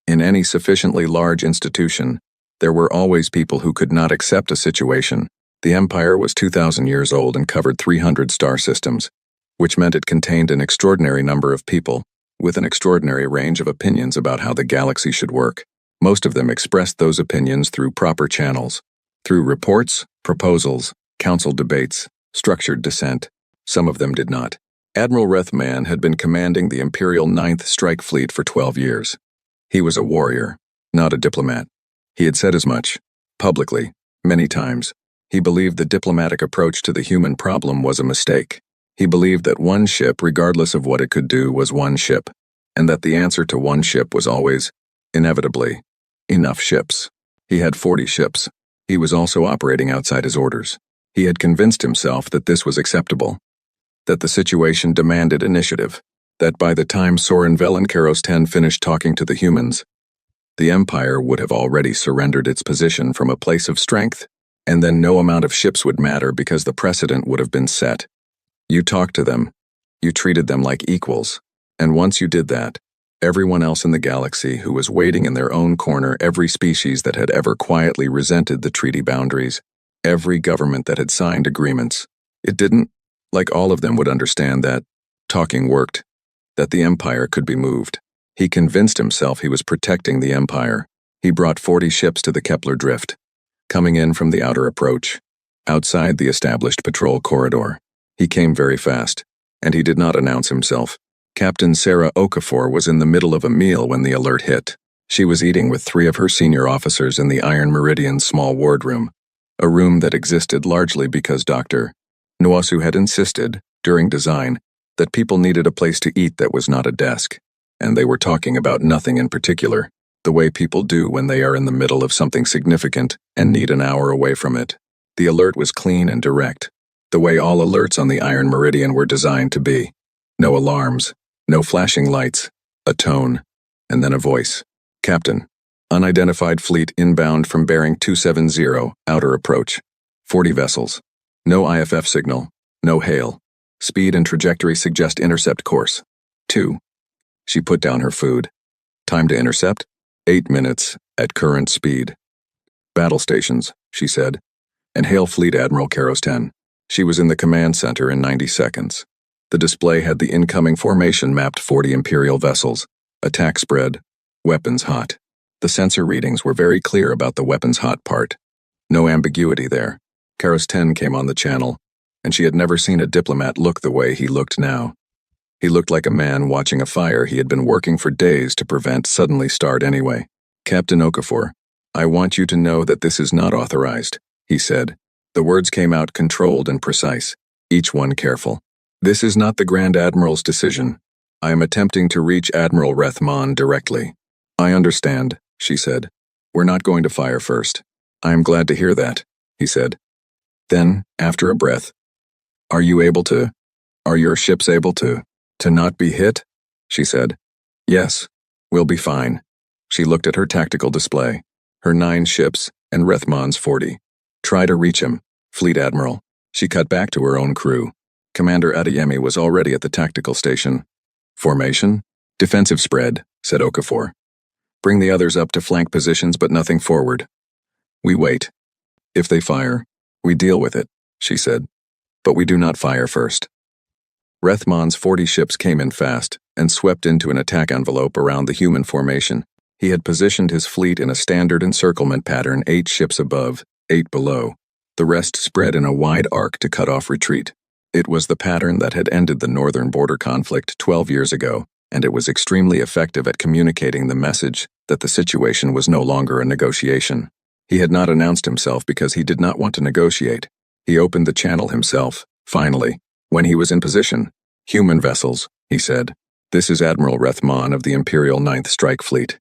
In any sufficiently large institution, there were always people who could not accept a situation. The Empire was 2,000 years old and covered 300 star systems, which meant it contained an extraordinary number of people, with an extraordinary range of opinions about how the galaxy should work. Most of them expressed those opinions through proper channels, through reports, proposals, council debates, structured dissent. Some of them did not. Admiral Rethman had been commanding the Imperial 9th Strike Fleet for 12 years. He was a warrior, not a diplomat. He had said as much, publicly, many times. He believed the diplomatic approach to the human problem was a mistake. He believed that one ship, regardless of what it could do, was one ship, and that the answer to one ship was always, inevitably, enough ships. He had 40 ships. He was also operating outside his orders. He had convinced himself that this was acceptable, that the situation demanded initiative, that by the time Sorenvel and Karos 10 finished talking to the humans, the Empire would have already surrendered its position from a place of strength, and then no amount of ships would matter because the precedent would have been set. You talked to them, you treated them like equals, and once you did that, everyone else in the galaxy who was waiting in their own corner, every species that had ever quietly resented the treaty boundaries, every government that had signed agreements, it didn't, like all of them would understand that talking worked, that the Empire could be moved. He convinced himself he was protecting the Empire. He brought 40 ships to the Kepler Drift, coming in from the outer approach, outside the established patrol corridor. He came very fast, and he did not announce himself. Captain Sarah Okafor was in the middle of a meal when the alert hit. She was eating with 3 of her senior officers in the Iron Meridian's small wardroom. a room that existed largely because Dr. Nwosu had insisted, during design, that people needed a place to eat that was not a desk, and they were talking about nothing in particular, the way people do when they are in the middle of something significant and need an hour away from it. The alert was clean and direct, the way all alerts on the Iron Meridian were designed to be. No alarms, no flashing lights, a tone, and then a voice. Captain, unidentified fleet inbound from bearing 270, outer approach. 40 vessels. No IFF signal, no hail. Speed and trajectory suggest intercept course. 2. She put down her food. Time to intercept? 8 minutes, at current speed. Battle stations, she said, and hail Fleet Admiral Karos 10. She was in the command center in 90 seconds. The display had the incoming formation mapped 40 Imperial vessels, attack spread, weapons hot. The sensor readings were very clear about the weapons hot part. No ambiguity there. Karos 10 came on the channel, and she had never seen a diplomat look the way he looked now. He looked like a man watching a fire he had been working for days to prevent suddenly start anyway. Captain Okafor, I want you to know that this is not authorized, he said. The words came out controlled and precise, each one careful. This is not the Grand Admiral's decision. I am attempting to reach Admiral Rethmon directly. I understand, she said. We're not going to fire first. I am glad to hear that, he said. Then, after a breath, are your ships able to not be hit? She said. Yes, we'll be fine. She looked at her tactical display, her 9 ships and Rethmon's 40. Try to reach him, Fleet Admiral. She cut back to her own crew. Commander Adeyemi was already at the tactical station. Formation? Defensive spread, said Okafor. Bring the others up to flank positions but nothing forward. We wait. If they fire, we deal with it, she said. But we do not fire first. Rethmon's 40 ships came in fast and swept into an attack envelope around the human formation. He had positioned his fleet in a standard encirclement pattern, 8 ships above, 8 below. The rest spread in a wide arc to cut off retreat. It was the pattern that had ended the northern border conflict 12 years ago, and it was extremely effective at communicating the message that the situation was no longer a negotiation. He had not announced himself because he did not want to negotiate. He opened the channel himself, finally, when he was in position. Human vessels, he said. This is Admiral Rethmon of the Imperial 9th Strike Fleet.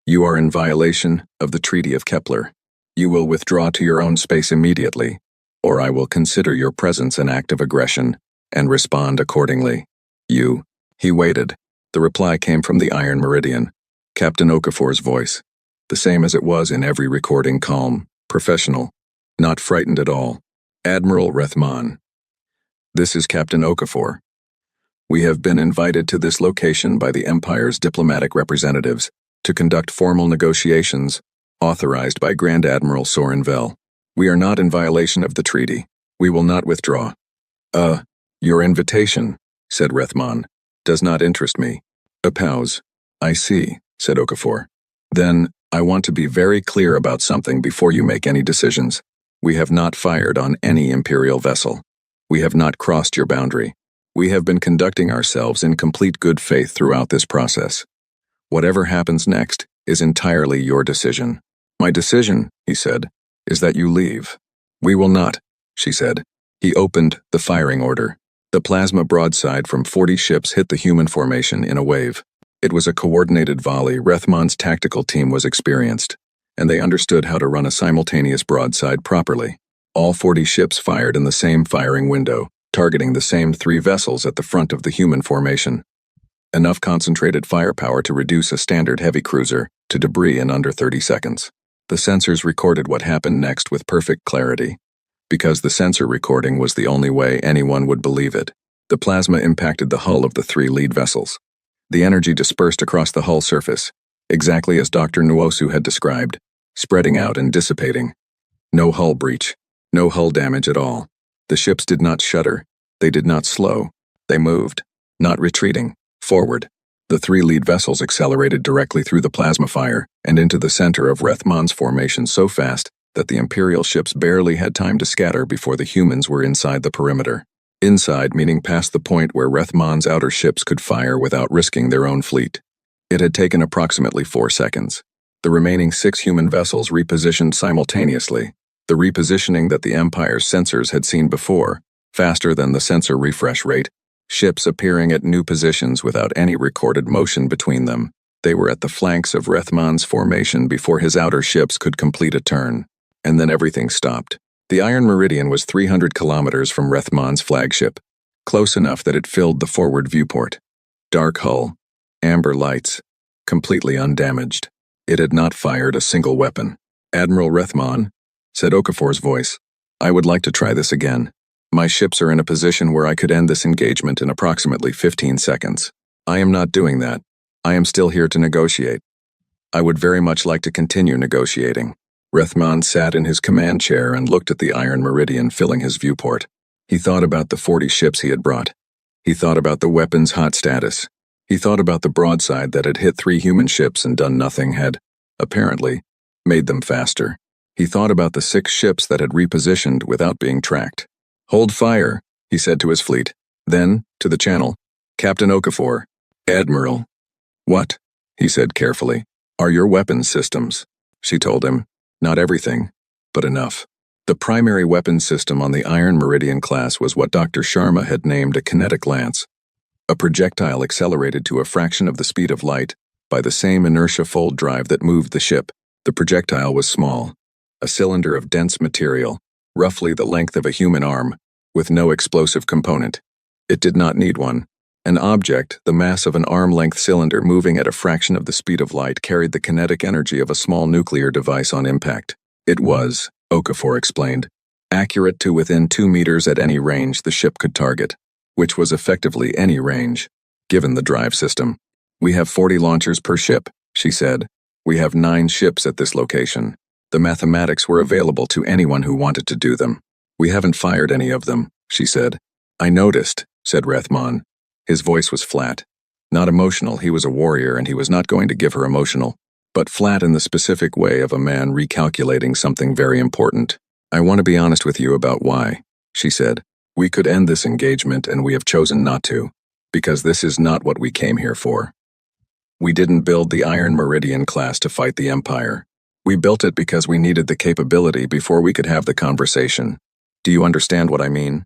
You are in violation of the Treaty of Kepler. You will withdraw to your own space immediately, or I will consider your presence an act of aggression and respond accordingly. He waited. The reply came from the Iron Meridian, Captain Okafor's voice, the same as it was in every recording, calm, professional, not frightened at all. Admiral Rethmon. This is Captain Okafor. We have been invited to this location by the Empire's diplomatic representatives to conduct formal negotiations authorized by Grand Admiral Soren Vel. We are not in violation of the treaty. We will not withdraw. Your invitation, said Rethmon, does not interest me. A pause. I see, said Okafor. Then, I want to be very clear about something before you make any decisions. We have not fired on any Imperial vessel. We have not crossed your boundary. We have been conducting ourselves in complete good faith throughout this process. Whatever happens next is entirely your decision. My decision, he said, is that you leave. We will not, she said. He opened the firing order. The plasma broadside from 40 ships hit the human formation in a wave. It was a coordinated volley. Rethmon's tactical team was experienced, and they understood how to run a simultaneous broadside properly. All 40 ships fired in the same firing window, targeting the same 3 vessels at the front of the human formation. Enough concentrated firepower to reduce a standard heavy cruiser to debris in under 30 seconds. The sensors recorded what happened next with perfect clarity. Because the sensor recording was the only way anyone would believe it, the plasma impacted the hull of the 3 lead vessels. The energy dispersed across the hull surface, exactly as Dr. Nwosu had described, spreading out and dissipating. No hull breach, no hull damage at all. The ships did not shudder, they did not slow, they moved, not retreating, forward. The 3 lead vessels accelerated directly through the plasma fire and into the center of Rethmon's formation so fast that the Imperial ships barely had time to scatter before the humans were inside the perimeter. Inside meaning past the point where Rethmon's outer ships could fire without risking their own fleet. It had taken approximately 4 seconds. The remaining 6 human vessels repositioned simultaneously, The repositioning that the Empire's sensors had seen before, faster than the sensor refresh rate, ships appearing at new positions without any recorded motion between them. They were at the flanks of Rethman's formation before his outer ships could complete a turn. And then everything stopped. The Iron Meridian was 300 kilometers from Rethman's flagship, close enough that it filled the forward viewport. Dark hull, amber lights, completely undamaged. It had not fired a single weapon. "Admiral Rethman," said Okafor's voice, "I would like to try this again. My ships are in a position where I could end this engagement in approximately 15 seconds. I am not doing that. I am still here to negotiate. I would very much like to continue negotiating." Rethman sat in his command chair and looked at the Iron Meridian filling his viewport. He thought about the 40 ships he had brought. He thought about the weapons' hot status. He thought about the broadside that had hit 3 human ships and done nothing had, apparently, made them faster. He thought about the 6 ships that had repositioned without being tracked. "Hold fire," he said to his fleet. Then, to the channel, "Captain Okafor." "Admiral." "What?" he said carefully. "Are your weapons systems?" She told him. Not everything, but enough. The primary weapons system on the Iron Meridian class was what Dr. Sharma had named a kinetic lance, a projectile accelerated to a fraction of the speed of light by the same inertia fold drive that moved the ship. The projectile was small, a cylinder of dense material, roughly the length of a human arm, with no explosive component. It did not need one. An object, the mass of an arm-length cylinder moving at a fraction of the speed of light, carried the kinetic energy of a small nuclear device on impact. It was, Okafor explained, accurate to within 2 meters at any range the ship could target, which was effectively any range, given the drive system. "We have 40 launchers per ship," she said. "We have 9 ships at this location. The mathematics were available to anyone who wanted to do them. We haven't fired any of them," she said. "I noticed," said Rethman. His voice was flat. Not emotional, he was a warrior and he was not going to give her emotional, but flat in the specific way of a man recalculating something very important. "I want to be honest with you about why," she said. "We could end this engagement and we have chosen not to, because this is not what we came here for. We didn't build the Iron Meridian class to fight the Empire. We built it because we needed the capability before we could have the conversation. Do you understand what I mean?"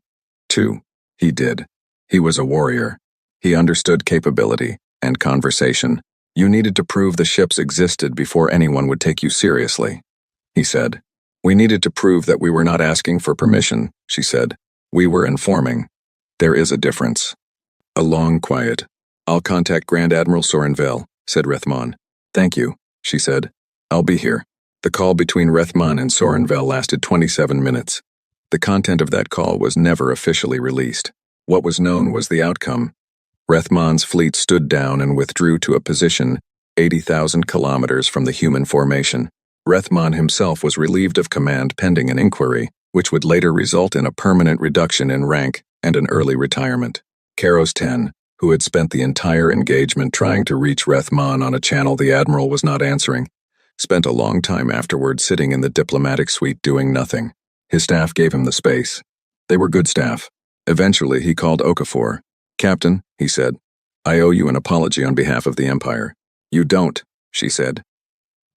Too. He did. He was a warrior. He understood capability and conversation. "You needed to prove the ships existed before anyone would take you seriously," he said. "We needed to prove that we were not asking for permission," she said. "We were informing. There is a difference." A long quiet. "I'll contact Grand Admiral Sorenville," said Rethman. "Thank you," she said. "I'll be here." The call between Rethman and Sorenville lasted 27 minutes. The content of that call was never officially released. What was known was the outcome. Rethman's fleet stood down and withdrew to a position 80,000 kilometers from the human formation. Rethman himself was relieved of command pending an inquiry, which would later result in a permanent reduction in rank and an early retirement. Karos 10, who had spent the entire engagement trying to reach Rethman on a channel the Admiral was not answering, spent a long time afterward sitting in the diplomatic suite doing nothing. His staff gave him the space. They were good staff. Eventually he called Okafor. "Captain," he said, "I owe you an apology on behalf of the Empire." "You don't," she said.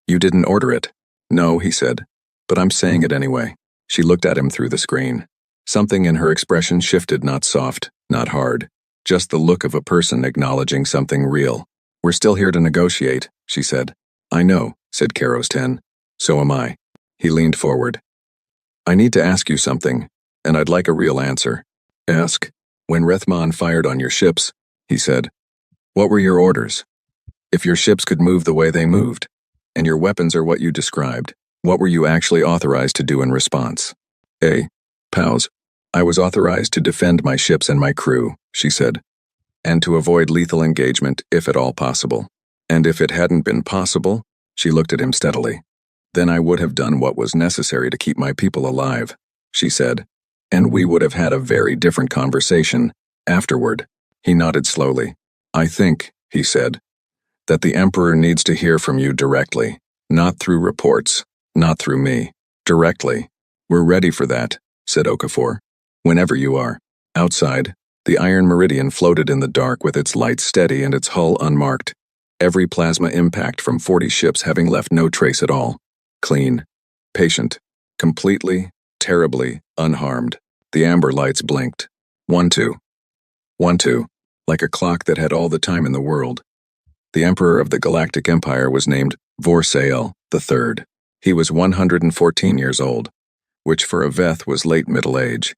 "You didn't order it." "No," he said, "but I'm saying it anyway." She looked at him through the screen. Something in her expression shifted, not soft, not hard, just the look of a person acknowledging something real. "We're still here to negotiate," she said. "I know," said Karos 10. "So am I." He leaned forward. "I need to ask you something, and I'd like a real answer." "Ask." "When Rethman fired on your ships," he said, "what were your orders? If your ships could move the way they moved, and your weapons are what you described, what were you actually authorized to do in response?" Pause. "I was authorized to defend my ships and my crew," she said, "and to avoid lethal engagement if at all possible. And if it hadn't been possible," she looked at him steadily, "then I would have done what was necessary to keep my people alive," she said. "And we would have had a very different conversation afterward." He nodded slowly. "I think," he said, "that the Emperor needs to hear from you directly, not through reports, not through me, directly." "We're ready for that," said Okafor. "Whenever you are." Outside, the Iron Meridian floated in the dark with its lights steady and its hull unmarked, every plasma impact from 40 ships having left no trace at all. Clean, patient, completely, terribly, unharmed. The amber lights blinked. 1-2. 1-2. Like a clock that had all the time in the world. The emperor of the Galactic Empire was named Warship III. He was 114 years old, which for a Veth was late middle age.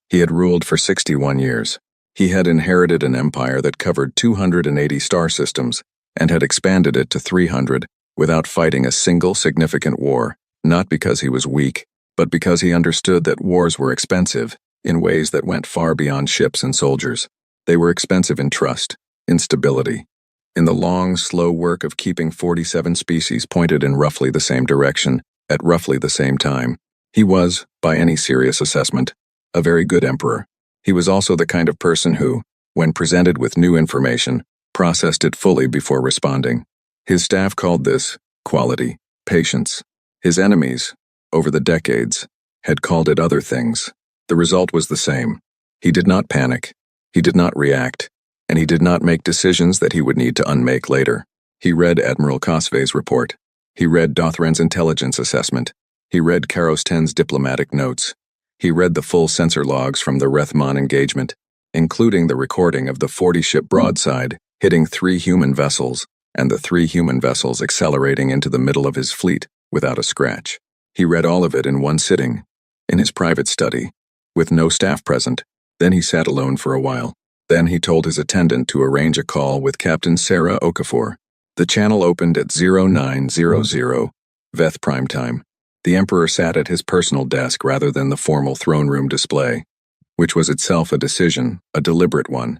He had ruled for 61 years. He had inherited an empire that covered 280 star systems and had expanded it to 300 without fighting a single significant war, not because he was weak, but because he understood that wars were expensive in ways that went far beyond ships and soldiers. They were expensive in trust, in stability, in the long, slow work of keeping 47 species pointed in roughly the same direction, at roughly the same time. He was, by any serious assessment, a very good emperor. He was also the kind of person who, when presented with new information, processed it fully before responding. His staff called this quality, patience. His enemies, over the decades, had called it other things. The result was the same. He did not panic, he did not react, and he did not make decisions that he would need to unmake later. He read Admiral Cosve's report. He read Dothran's intelligence assessment. He read Karos 10's diplomatic notes. He read the full sensor logs from the Rethmon engagement, including the recording of the 40-ship broadside hitting 3 human vessels and the 3 human vessels accelerating into the middle of his fleet without a scratch. He read all of it in one sitting, in his private study, with no staff present. Then he sat alone for a while. Then he told his attendant to arrange a call with Captain Sarah Okafor. The channel opened at 0900 Veth prime time. The Emperor sat at his personal desk rather than the formal throne room display, which was itself a decision, a deliberate one.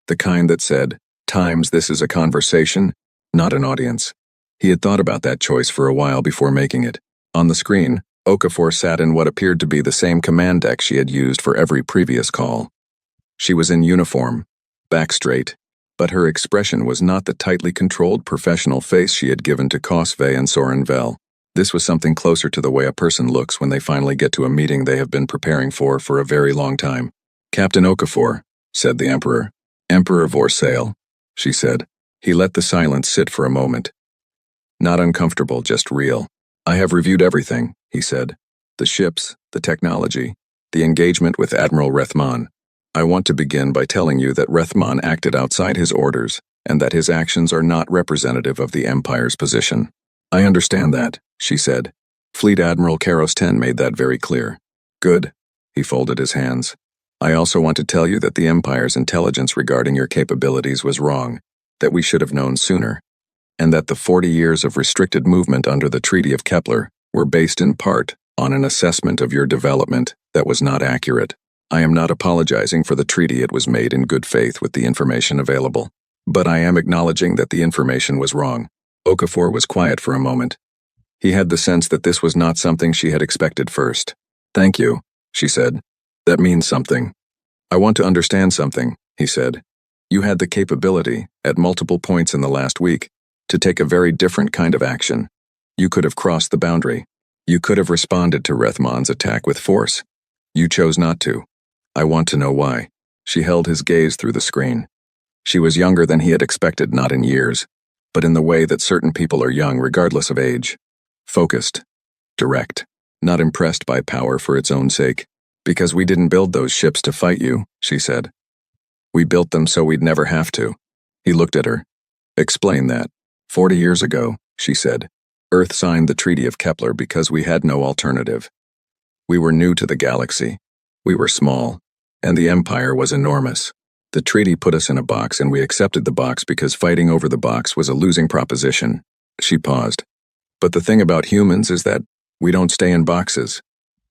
The kind that said, "Times this is a conversation, not an audience." He had thought about that choice for a while before making it. On the screen, Okafor sat in what appeared to be the same command deck she had used for every previous call. She was in uniform, back straight, but her expression was not the tightly controlled professional face she had given to Cosve and Soren Vel. This was something closer to the way a person looks when they finally get to a meeting they have been preparing for a very long time. "Captain Okafor," said the Emperor. "Emperor Vorsail," she said. He let the silence sit for a moment. Not uncomfortable, just real. "I have reviewed everything," he said. "The ships, the technology, the engagement with Admiral Rethmon. I want to begin by telling you that Rethmon acted outside his orders and that his actions are not representative of the Empire's position." "I understand that," she said. "Fleet Admiral Karos 10 made that very clear." "Good." He folded his hands. "I also want to tell you that the Empire's intelligence regarding your capabilities was wrong, that we should have known sooner, and that the 40 years of restricted movement under the Treaty of Kepler were based in part on an assessment of your development that was not accurate. I am not apologizing for the treaty. It was made in good faith with the information available. But I am acknowledging that the information was wrong." Okafor was quiet for a moment. He had the sense that this was not something she had expected first. "Thank you," she said. "That means something." "I want to understand something," he said. "You had the capability, at multiple points in the last week, to take a very different kind of action. You could have crossed the boundary. You could have responded to Rethmon's attack with force. You chose not to. I want to know why." She held his gaze through the screen. She was younger than he had expected, not in years, but in the way that certain people are young regardless of age. Focused. Direct. Not impressed by power for its own sake. "Because we didn't build those ships to fight you," she said. "We built them so we'd never have to." He looked at her. "Explain that." 40 years ago, she said, Earth signed the Treaty of Kepler because we had no alternative. We were new to the galaxy. We were small, and the Empire was enormous. The treaty put us in a box, and we accepted the box because fighting over the box was a losing proposition. She paused. "But the thing about humans is that we don't stay in boxes.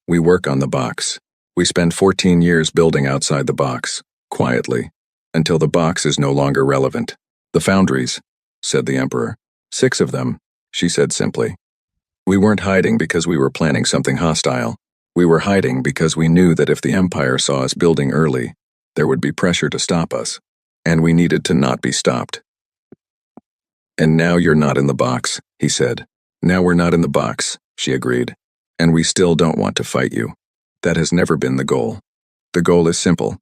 We work on the box. We spend 14 years building outside the box, quietly, until the box is no longer relevant." "The foundries," said the Emperor. "6 of them," she said simply. "We weren't hiding because we were planning something hostile. We were hiding because we knew that if the Empire saw us building early, there would be pressure to stop us, and we needed to not be stopped." "And now you're not in the box," he said. "Now we're not in the box," she agreed. "And we still don't want to fight you. That has never been the goal. The goal is simple.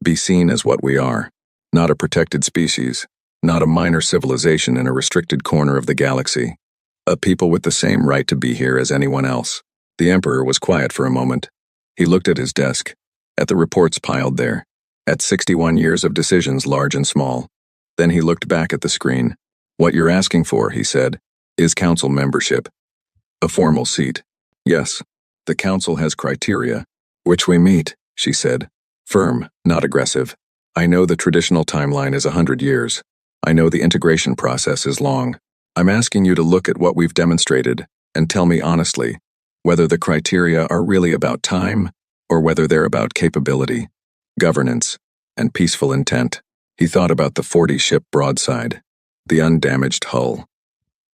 Be seen as what we are. Not a protected species, not a minor civilization in a restricted corner of the galaxy. A people with the same right to be here as anyone else." The Emperor was quiet for a moment. He looked at his desk, at the reports piled there, at 61 years of decisions large and small. Then he looked back at the screen. "What you're asking for," he said, "is council membership. A formal seat. Yes, the council has criteria, which we meet," she said. Firm, not aggressive. "I know the traditional timeline is 100 years. I know the integration process is long. I'm asking you to look at what we've demonstrated and tell me honestly whether the criteria are really about time or whether they're about capability, governance, and peaceful intent." He thought about the 40-ship broadside, the undamaged hull,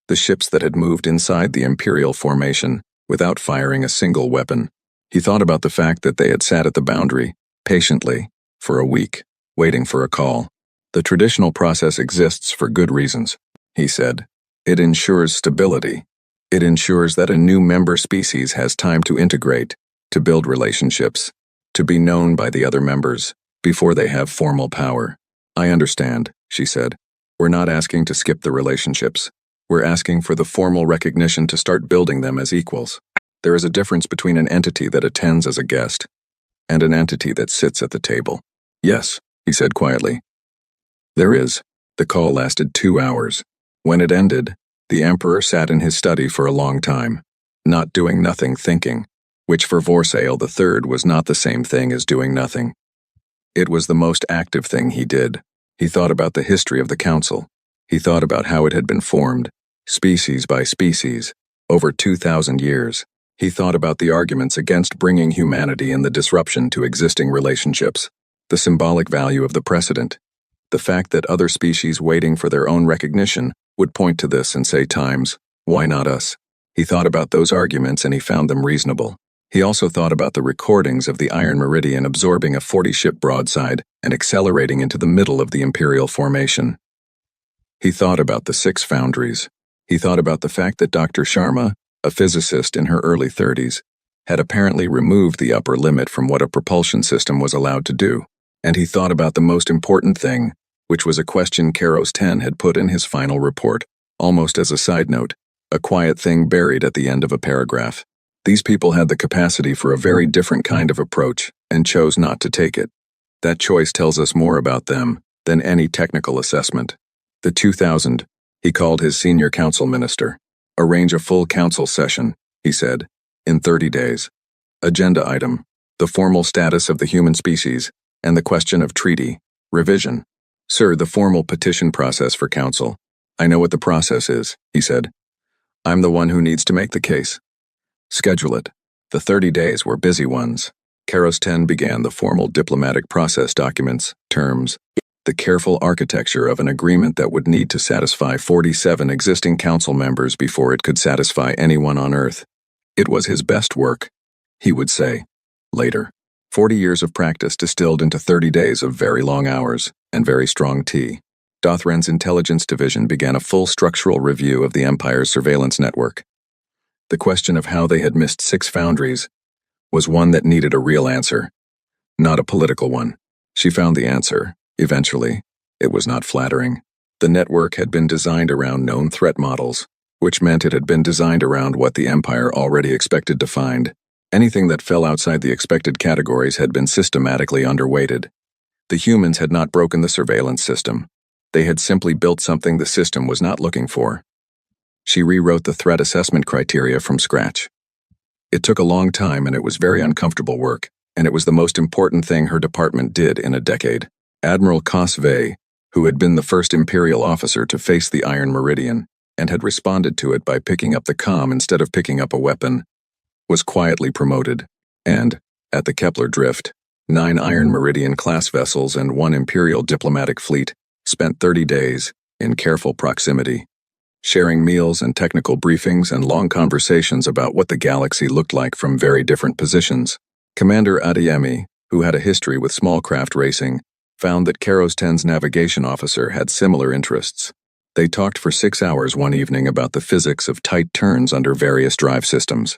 the ships that had moved inside the Imperial formation without firing a single weapon. He thought about the fact that they had sat at the boundary, patiently, for a week, waiting for a call. "The traditional process exists for good reasons," he said. "It ensures stability. It ensures that a new member species has time to integrate, to build relationships, to be known by the other members, before they have formal power." "I understand," she said. "We're not asking to skip the relationships. We're asking for the formal recognition to start building them as equals. There is a difference between an entity that attends as a guest and an entity that sits at the table." "Yes," he said quietly. "There is." The call lasted 2 hours. When it ended, the Emperor sat in his study for a long time, not doing nothing, thinking, which for Vorsail III was not the same thing as doing nothing. It was the most active thing he did. He thought about the history of the Council. He thought about how it had been formed, species by species, over 2,000 years. He thought about the arguments against bringing humanity and the disruption to existing relationships, the symbolic value of the precedent, the fact that other species waiting for their own recognition would point to this and say times, "Why not us?" He thought about those arguments and he found them reasonable. He also thought about the recordings of the Iron Meridian absorbing a 40-ship broadside and accelerating into the middle of the Imperial formation. He thought about the 6 foundries. He thought about the fact that Dr. Sharma, a physicist in her early 30s, had apparently removed the upper limit from what a propulsion system was allowed to do. And he thought about the most important thing, which was a question Karos 10 had put in his final report, almost as a side note, a quiet thing buried at the end of a paragraph. These people had the capacity for a very different kind of approach and chose not to take it. That choice tells us more about them than any technical assessment. The 2000, he called his senior council minister. "Arrange a full council session," he said, "in 30 days. Agenda item, the formal status of the human species and the question of treaty, revision." "Sir, the formal petition process for council. I know what the process is," he said. "I'm the one who needs to make the case. Schedule it." The 30 days were busy ones. Karos 10 began the formal diplomatic process documents, terms, the careful architecture of an agreement that would need to satisfy 47 existing council members before it could satisfy anyone on Earth. It was his best work, he would say, later. 40 years of practice distilled into 30 days of very long hours and very strong tea. Dothran's intelligence division began a full structural review of the Empire's surveillance network. The question of how they had missed 6 foundries was one that needed a real answer, not a political one. She found the answer, eventually. It was not flattering. The network had been designed around known threat models, which meant it had been designed around what the Empire already expected to find. Anything that fell outside the expected categories had been systematically underweighted. The humans had not broken the surveillance system. They had simply built something the system was not looking for. She rewrote the threat assessment criteria from scratch. It took a long time and it was very uncomfortable work, and it was the most important thing her department did in a decade. Admiral Kosvei, who had been the first Imperial officer to face the Iron Meridian, and had responded to it by picking up the comm instead of picking up a weapon, was quietly promoted, and, at the Kepler Drift, 9 Iron Meridian-class vessels and 1 Imperial diplomatic fleet spent 30 days, in careful proximity, sharing meals and technical briefings and long conversations about what the galaxy looked like from very different positions. Commander Adeyemi, who had a history with small craft racing, found that Karos 10's navigation officer had similar interests. They talked for 6 hours one evening about the physics of tight turns under various drive systems.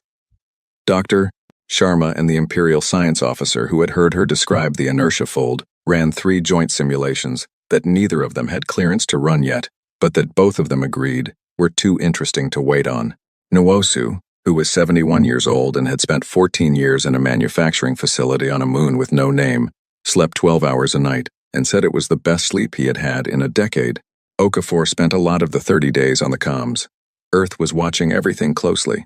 Dr. Sharma and the Imperial science officer who had heard her describe the inertia fold ran 3 joint simulations that neither of them had clearance to run yet, but that both of them agreed were too interesting to wait on. Nwosu, who was 71 years old and had spent 14 years in a manufacturing facility on a moon with no name, slept 12 hours a night, and said it was the best sleep he had had in a decade. Okafor spent a lot of the 30 days on the comms. Earth was watching everything closely.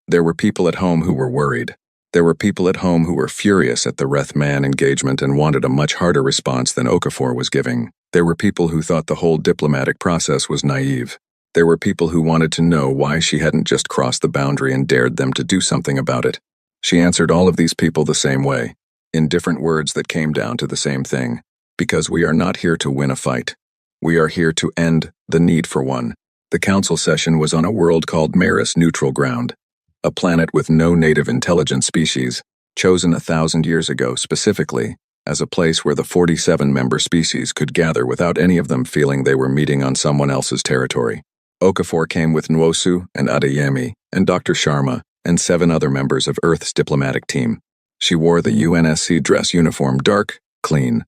There were people at home who were worried. There were people at home who were furious at the Reth-Man engagement and wanted a much harder response than Okafor was giving. There were people who thought the whole diplomatic process was naive. There were people who wanted to know why she hadn't just crossed the boundary and dared them to do something about it. She answered all of these people the same way, in different words that came down to the same thing. Because we are not here to win a fight. We are here to end the need for one. The council session was on a world called Maris Neutral Ground, a planet with no native intelligent species, chosen 1,000 years ago specifically as a place where the 47 member species could gather without any of them feeling they were meeting on someone else's territory. Okafor came with Nwosu and Adeyemi and Dr. Sharma and 7 other members of Earth's diplomatic team. She wore the UNSC dress uniform, dark, clean,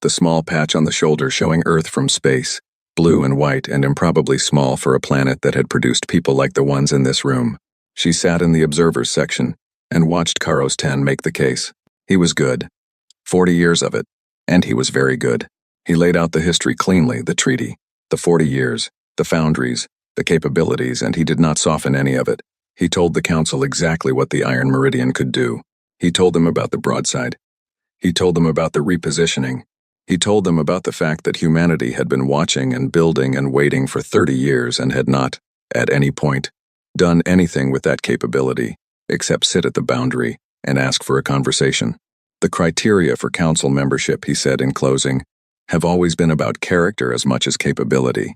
the small patch on the shoulder showing Earth from space, blue and white and improbably small for a planet that had produced people like the ones in this room. She sat in the observers section and watched Karos 10 make the case. He was good. 40 years of it. And he was very good. He laid out the history cleanly, the treaty, the 40 years, the foundries, the capabilities, and he did not soften any of it. He told the council exactly what the Iron Meridian could do. He told them about the broadside. He told them about the repositioning. He told them about the fact that humanity had been watching and building and waiting for 30 years and had not, at any point, done anything with that capability, except sit at the boundary and ask for a conversation. The criteria for council membership, he said in closing, have always been about character as much as capability.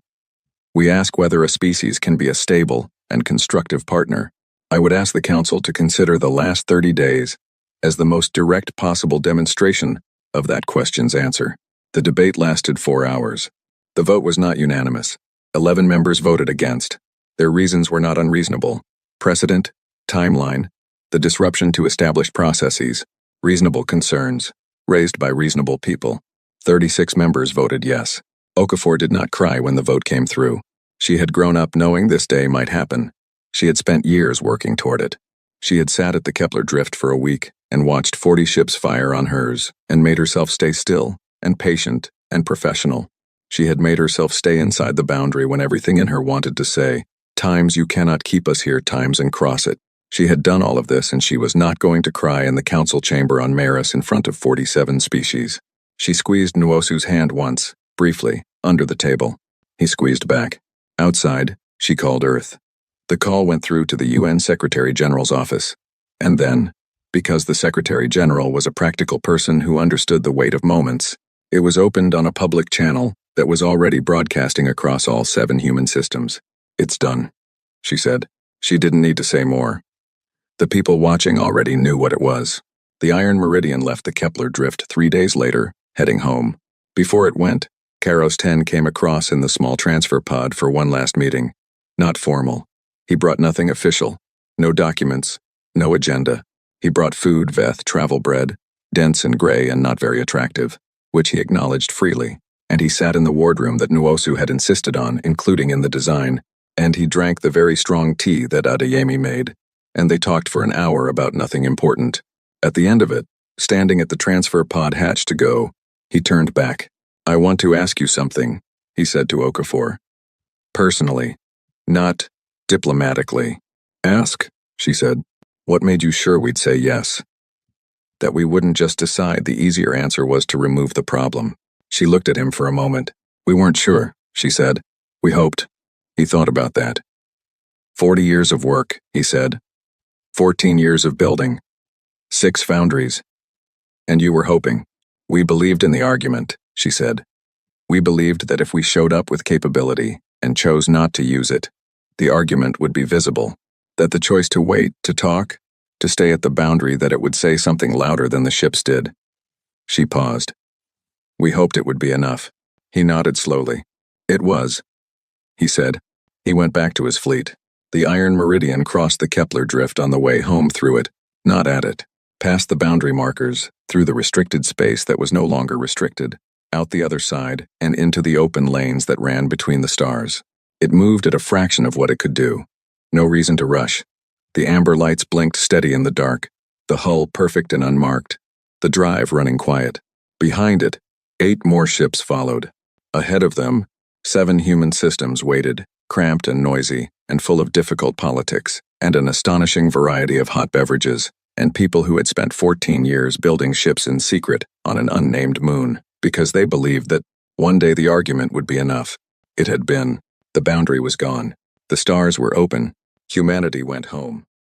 We ask whether a species can be a stable and constructive partner. I would ask the council to consider the last 30 days as the most direct possible demonstration of that question's answer. The debate lasted 4 hours. The vote was not unanimous. 11 members voted against. Their reasons were not unreasonable. Precedent, timeline, the disruption to established processes, reasonable concerns, raised by reasonable people. 36 members voted yes. Okafor did not cry when the vote came through. She had grown up knowing this day might happen. She had spent years working toward it. She had sat at the Kepler drift for a week and watched 40 ships fire on hers and made herself stay still and patient and professional. She had made herself stay inside the boundary when everything in her wanted to say, "Times you cannot keep us here, times, and cross it." She had done all of this and she was not going to cry in the council chamber on Maris in front of 47 species. She squeezed Nwosu's hand once, briefly, under the table. He squeezed back. Outside, she called Earth. The call went through to the UN Secretary General's office. And then, because the Secretary General was a practical person who understood the weight of moments, it was opened on a public channel that was already broadcasting across all 7 human systems. "It's done," she said. She didn't need to say more. The people watching already knew what it was. The Iron Meridian left the Kepler drift 3 days later, heading home. Before it went, Karos 10 came across in the small transfer pod for one last meeting. Not formal. He brought nothing official. No documents. No agenda. He brought food, veth, travel bread, dense and gray and not very attractive, which he acknowledged freely, and he sat in the wardroom that Nwosu had insisted on, including in the design, and he drank the very strong tea that Adeyemi made, and they talked for an hour about nothing important. At the end of it, standing at the transfer pod hatch to go, he turned back. "I want to ask you something," he said to Okafor. "Personally, not diplomatically." "Ask," she said. "What made you sure we'd say yes? That we wouldn't just decide the easier answer was to remove the problem?" She looked at him for a moment. "We weren't sure," she said. "We hoped." He thought about that. 40 years of work, he said. 14 years of building. 6 foundries. And you were hoping. "We believed in the argument," she said. "We believed that if we showed up with capability and chose not to use it, the argument would be visible, that the choice to wait, to talk, to stay at the boundary, that it would say something louder than the ships did." She paused. "We hoped it would be enough." He nodded slowly. "It was," he said. He went back to his fleet. The Iron Meridian crossed the Kepler drift on the way home through it, not at it, past the boundary markers, through the restricted space that was no longer restricted, out the other side, and into the open lanes that ran between the stars. It moved at a fraction of what it could do. No reason to rush. The amber lights blinked steady in the dark, the hull perfect and unmarked, the drive running quiet. Behind it, 8 more ships followed. Ahead of them, 7 human systems waited, cramped and noisy, and full of difficult politics, and an astonishing variety of hot beverages, and people who had spent 14 years building ships in secret on an unnamed moon, because they believed that one day the argument would be enough. It had been. The boundary was gone. The stars were open. Humanity went home.